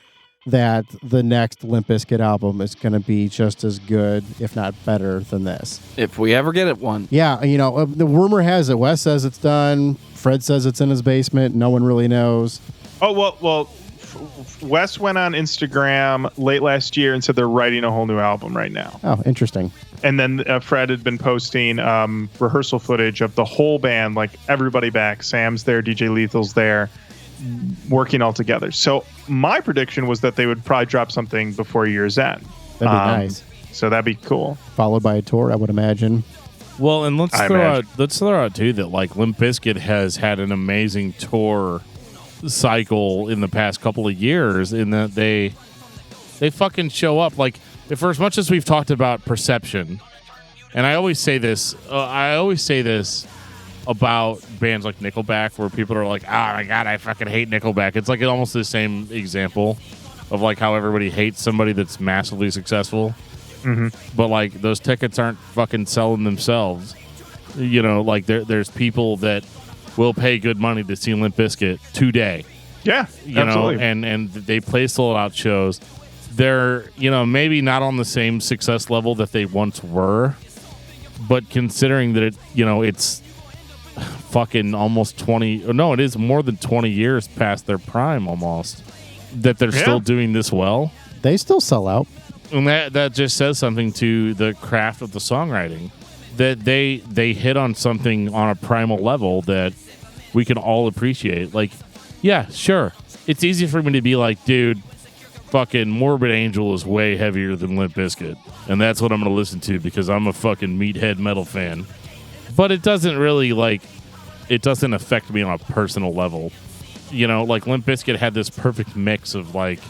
that the next Limp Bizkit album is going to be just as good, if not better, than this. If we ever get it one. Yeah, the rumor has it. Wes says it's done. Fred says it's in his basement. No one really knows. Oh, well, Wes went on Instagram late last year and said they're writing a whole new album right now. Oh, interesting. And then Fred had been posting rehearsal footage of the whole band, like everybody back. Sam's there, DJ Lethal's there, working all together. So my prediction was that they would probably drop something before year's end. That'd be nice. So that'd be cool. Followed by a tour, I would imagine. Well, and let's throw out too that like Limp Bizkit has had an amazing tour cycle in the past couple of years in that they fucking show up. Like, for as much as we've talked about perception, and I always say this about bands like Nickelback, where people are like, oh my god, I fucking hate Nickelback. It's like almost the same example of like how everybody hates somebody that's massively successful. But like those tickets aren't fucking selling themselves. Like there's people that will pay good money to see Limp Bizkit today. Yeah, absolutely. And they play sold out shows. They're, maybe not on the same success level that they once were, but considering that it's fucking almost 20, no, it is more than 20 years past their prime almost, that they're still doing this well. They still sell out. And that just says something to the craft of the songwriting, that they hit on something on a primal level that we can all appreciate. Like, Yeah, sure. It's easy for me to be like, dude, fucking Morbid Angel is way heavier than Limp Bizkit, and that's what I'm going to listen to because I'm a fucking meathead metal fan. But it doesn't really, like, it doesn't affect me on a personal level. You know, like, Limp Bizkit had this perfect mix of, like,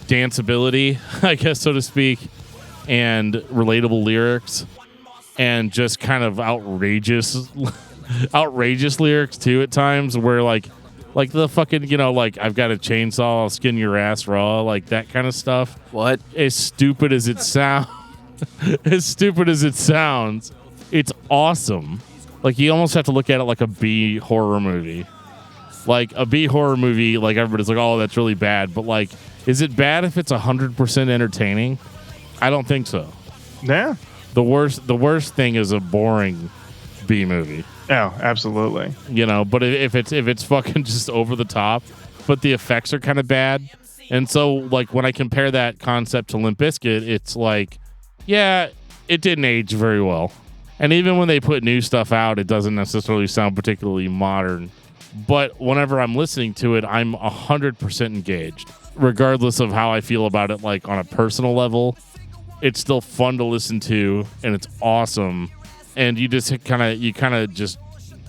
danceability, I guess, so to speak, and relatable lyrics, and just kind of outrageous lyrics, too, at times, where, like the fucking, you know, like, I've got a chainsaw, I'll skin your ass raw, like that kind of stuff. What? As stupid as it sounds, it's awesome. Like, you almost have to look at it like a B horror movie. Like, a B horror movie, like, everybody's like, oh, that's really bad. But, like, is it bad if it's 100% entertaining? I don't think so. Yeah. The worst thing is a boring B movie. Oh, absolutely. You know, but if it's fucking just over the top, but the effects are kind of bad. And so, like, when I compare that concept to Limp Bizkit, it's like, yeah, it didn't age very well. And even when they put new stuff out, it doesn't necessarily sound particularly modern. But whenever I'm listening to it, I'm 100% engaged. Regardless of how I feel about it, like, on a personal level, it's still fun to listen to, and it's awesome. And you just kind of just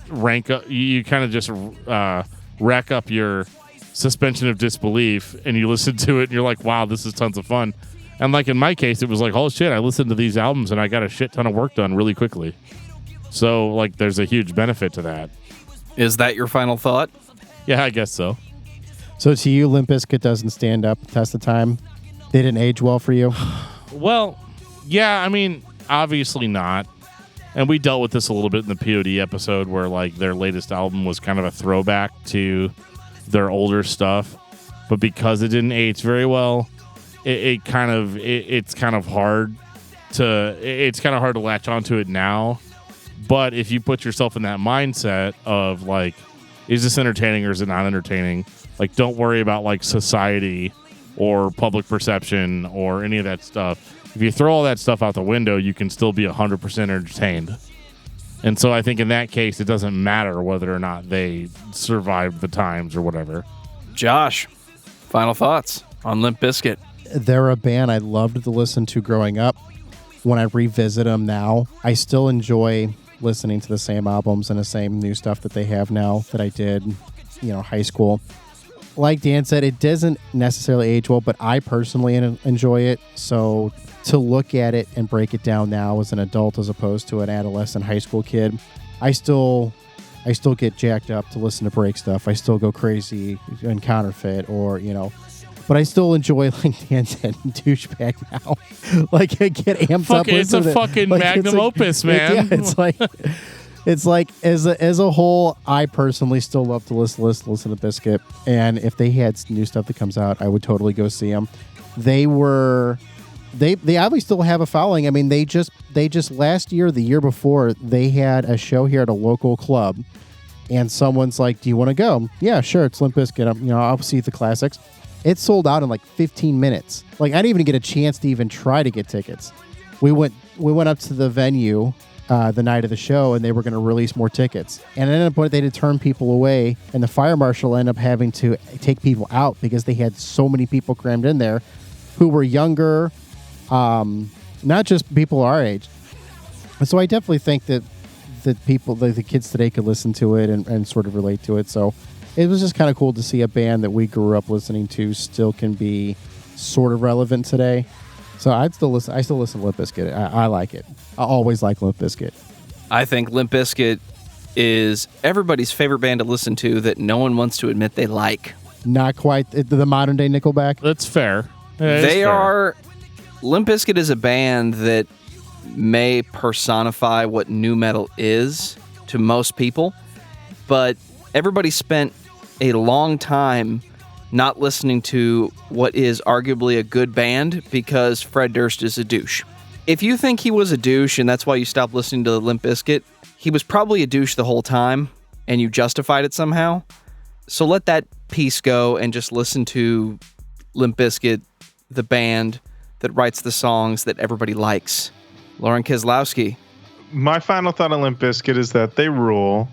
rack up your suspension of disbelief, and you listen to it, and you're like, wow, this is tons of fun. And like in my case, it was like, oh shit, I listened to these albums, and I got a shit ton of work done really quickly. So, like, there's a huge benefit to that. Is that your final thought? Yeah, I guess so. So to you, Limp Bizkit doesn't stand up the test of time? They didn't age well for you? Well, yeah, I mean, obviously not. And we dealt with this a little bit in the POD episode where, like, their latest album was kind of a throwback to their older stuff. But because it didn't age very well, it's kind of hard to latch onto it now. But if you put yourself in that mindset of, like, is this entertaining or is it not entertaining? Like, don't worry about, like, society or public perception or any of that stuff. If you throw all that stuff out the window, you can still be 100% entertained. And so I think in that case, it doesn't matter whether or not they survived the times or whatever. Josh, final thoughts on Limp Bizkit? They're a band I loved to listen to growing up. When I revisit them now, I still enjoy listening to the same albums and the same new stuff that they have now that I did, high school. Like Dan said, it doesn't necessarily age well, but I personally enjoy it. So to look at it and break it down now as an adult as opposed to an adolescent high school kid, I still get jacked up to listen to break stuff. I still go crazy in Counterfeit or, but I still enjoy, like Dan said, Douche Bag now. Like, I get amped up. It's a fucking magnum opus, man. It's like as a whole, I personally still love to listen to Bizkit, and if they had new stuff that comes out, I would totally go see them. They obviously still have a following. I mean, they just last year, the year before, they had a show here at a local club, and someone's like, "Do you want to go?" Yeah, sure. It's Limp Bizkit. I'll see the classics. It sold out in like 15 minutes. Like, I didn't even get a chance to even try to get tickets. We went up to the venue the night of the show, and they were going to release more tickets. And at one point, they had to turn people away, and the fire marshal ended up having to take people out because they had so many people crammed in there who were younger, not just people our age. And so I definitely think that people, the kids today, could listen to it and sort of relate to it. So it was just kind of cool to see a band that we grew up listening to still can be sort of relevant today. So I still listen to Limp Bizkit. I like it. I always like Limp Bizkit. I think Limp Bizkit is everybody's favorite band to listen to that no one wants to admit they like. Not quite the modern day Nickelback. That's fair. Limp Bizkit is a band that may personify what nu metal is to most people, but everybody spent a long time not listening to what is arguably a good band because Fred Durst is a douche. If you think he was a douche and that's why you stopped listening to Limp Bizkit, he was probably a douche the whole time and you justified it somehow. So let that piece go and just listen to Limp Bizkit, the band that writes the songs that everybody likes. Lorin Kozlowski. My final thought on Limp Bizkit is that they rule.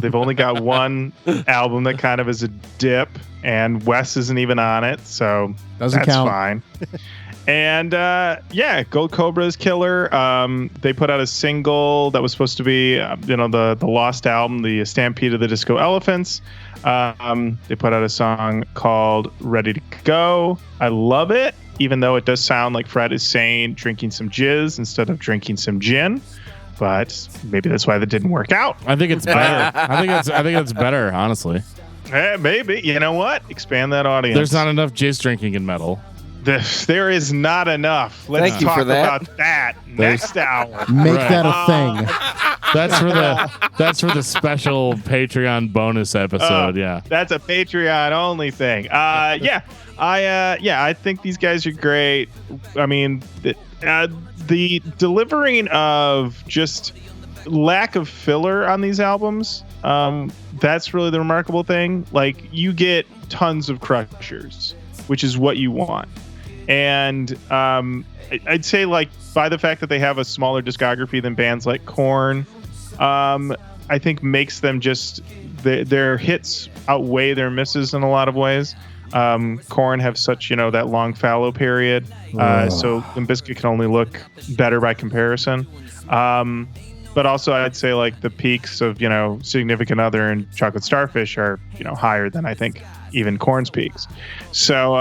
They've only got one album that kind of is a dip, and Wes isn't even on it, so Doesn't that's count. fine. And Gold Cobra's killer. They put out a single that was supposed to be, the lost album, the Stampede of the Disco Elephants. They put out a song called Ready to Go. I love it, even though it does sound like Fred is saying drinking some jizz instead of drinking some gin. But maybe that's why that didn't work out. I think it's better. I think it's better, honestly. Maybe. You know what? Expand that audience. There's not enough jizz drinking in metal. There is not enough. Let's Thank you talk for that. about that next hour. Make Right. that a thing. That's for the special Patreon bonus episode. Yeah. That's a Patreon only thing. I think these guys are great. I mean, the delivering of just lack of filler on these albums, that's really the remarkable thing. Like, you get tons of crushers, which is what you want. And I'd say, like, by the fact that they have a smaller discography than bands like Korn, I think makes them just their hits outweigh their misses in a lot of ways. Korn have such, that long fallow period, so Limp Bizkit can only look better by comparison. But also, I'd say, like, the peaks of, Significant Other and Chocolate Starfish are, higher than I think even Korn's peaks. So,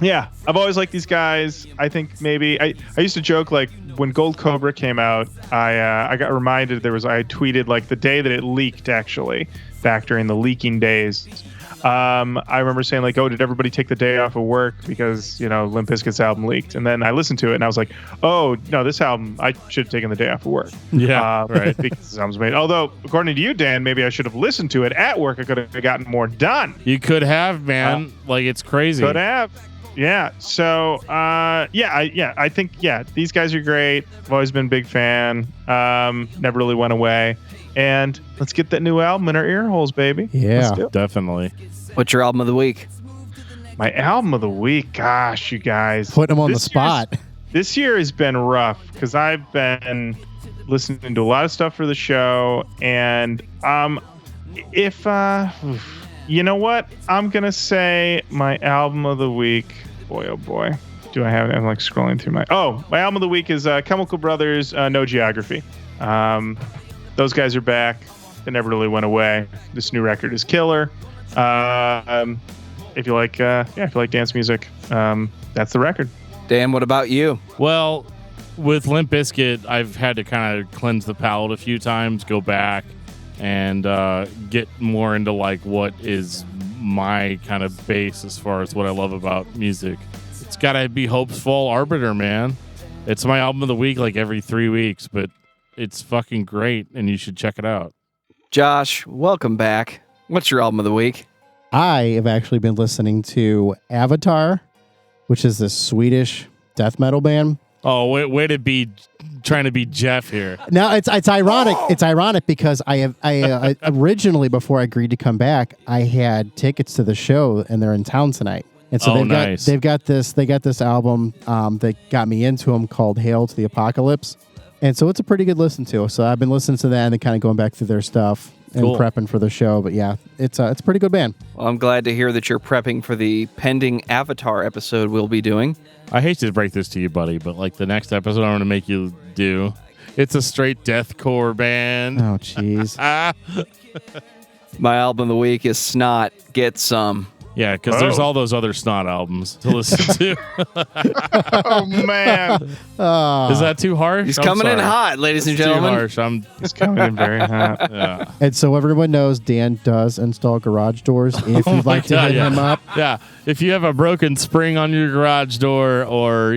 I've always liked these guys. I think maybe I used to joke, like, when Gold Cobra came out, I got reminded I tweeted, like, the day that it leaked, actually, back during the leaking days. I remember saying, like, oh, did everybody take the day off of work because, Limp Bizkit's album leaked? And then I listened to it and I was like, oh, no, this album, I should have taken the day off of work. Yeah. Right. Because this album's made. Although, according to you, Dan, maybe I should have listened to it at work. I could have gotten more done. You could have, man. Like, it's crazy. Could have. Yeah. So, I think, these guys are great. I've always been a big fan. Never really went away. And let's get that new album in our ear holes, baby. Yeah. Let's do it. Definitely. What's your album of the week? My album of the week, gosh, you guys. Putting them on the spot. This year has been rough because I've been listening to a lot of stuff for the show. And if you know what? I'm going to say my album of the week. Boy, oh boy. Do I have it? I'm like scrolling through my album of the week is Chemical Brothers, No Geography. Those guys are back. They never really went away. This new record is killer. If you like dance music, that's the record. Dan, what about you? Well, with Limp Bizkit, I've had to kind of cleanse the palate a few times, go back and get more into, like, what is my kind of base as far as what I love about music. It's got to be Hopesfall, Arbiter, man. It's my album of the week, like, every 3 weeks, but it's fucking great, and you should check it out. Josh, welcome back. What's your album of the week? I have actually been listening to Avatar, which is this Swedish death metal band. Oh, way to be trying to be Jeff here. Now it's ironic. It's ironic because I originally, before I agreed to come back, I had tickets to the show and they're in town tonight. And so they've got this album that got me into them called Hail to the Apocalypse. And so it's a pretty good listen to. So I've been listening to that and then kind of going back through their stuff and prepping for the show. But yeah, it's a pretty good band. Well, I'm glad to hear that you're prepping for the pending Avatar episode we'll be doing. I hate to break this to you, buddy, but, like, the next episode I'm going to make you do, it's a straight deathcore band. Oh, jeez. My album of the week is Snot, Get Some. Yeah, because there's all those other Snot albums to listen to. Oh, man. Is that too harsh? He's I'm coming in sorry. hot, ladies and Too gentlemen. harsh. It's coming in very hot. Yeah. And so everyone knows Dan does install garage doors. If you'd like to hit him up. Yeah. If you have a broken spring on your garage door or,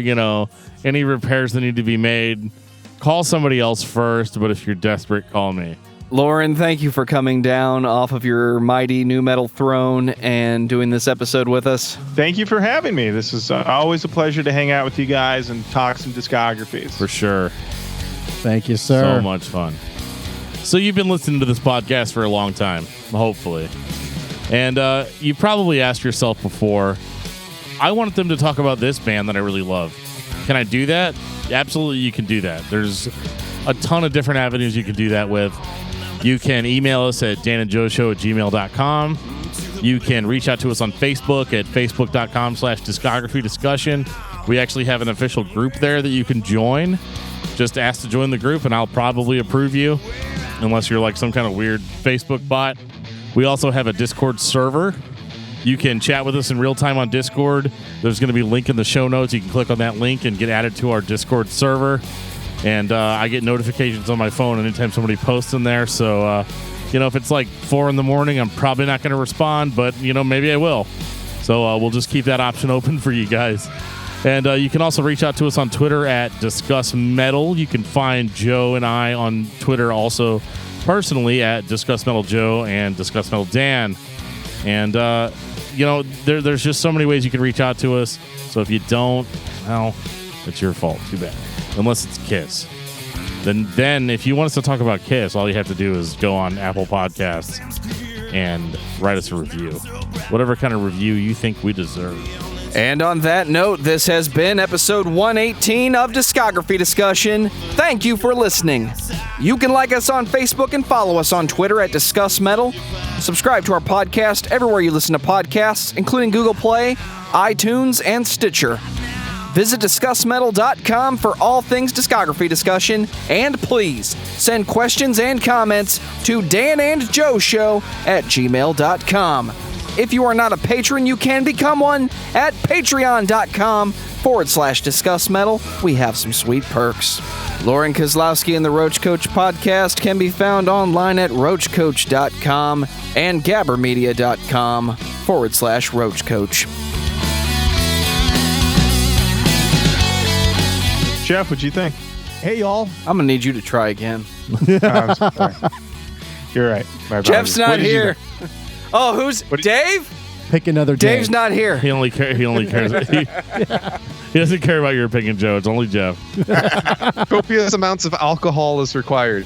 any repairs that need to be made, call somebody else first. But if you're desperate, call me. Lorin, thank you for coming down off of your mighty new metal throne and doing this episode with us. Thank you for having me. This is always a pleasure to hang out with you guys and talk some discographies. For sure. Thank you, sir. So much fun. So you've been listening to this podcast for a long time, hopefully. And you probably asked yourself before, I wanted them to talk about this band that I really love. Can I do that? Absolutely, you can do that. There's a ton of different avenues you can do that with. You can email us at danandjoeshow@gmail.com. You can reach out to us on Facebook at facebook.com/discography discussion. We actually have an official group there that you can join. Just ask to join the group, and I'll probably approve you, unless you're like some kind of weird Facebook bot. We also have a Discord server. You can chat with us in real time on Discord. There's going to be a link in the show notes. You can click on that link and get added to our Discord server. And I get notifications on my phone anytime somebody posts in there. So, if it's like 4 a.m, I'm probably not going to respond, but, maybe I will. So we'll just keep that option open for you guys. And you can also reach out to us on Twitter at discussmetal. You can find Joe and I on Twitter also personally at discussmetaljoe and discussmetaldan. And, there's just so many ways you can reach out to us. So if you don't, well, it's your fault. Too bad. Unless it's Kiss. Then if you want us to talk about Kiss, all you have to do is go on Apple Podcasts and write us a review. Whatever kind of review you think we deserve. And on that note, this has been episode 118 of Discography Discussion. Thank you for listening. You can like us on Facebook and follow us on Twitter at Discuss Metal. Subscribe to our podcast everywhere you listen to podcasts, including Google Play, iTunes, and Stitcher. Visit discussmetal.com for all things discography discussion, and please send questions and comments to danandjoeshow@gmail.com. If you are not a patron, you can become one at patreon.com/discussmetal. We have some sweet perks. Lorin Kozlowski and the Roach Koach podcast can be found online at roachkoach.com and gabbermedia.com/roachkoach. Jeff, what'd you think? Hey, y'all. I'm going to need you to try again. I'm sorry. You're right. My Jeff's apologies. not What did you here. think? Oh, who's Dave? Pick another day. Dave's not here. He only cares. He doesn't care about your opinion, Joe. It's only Jeff. Copious amounts of alcohol is required.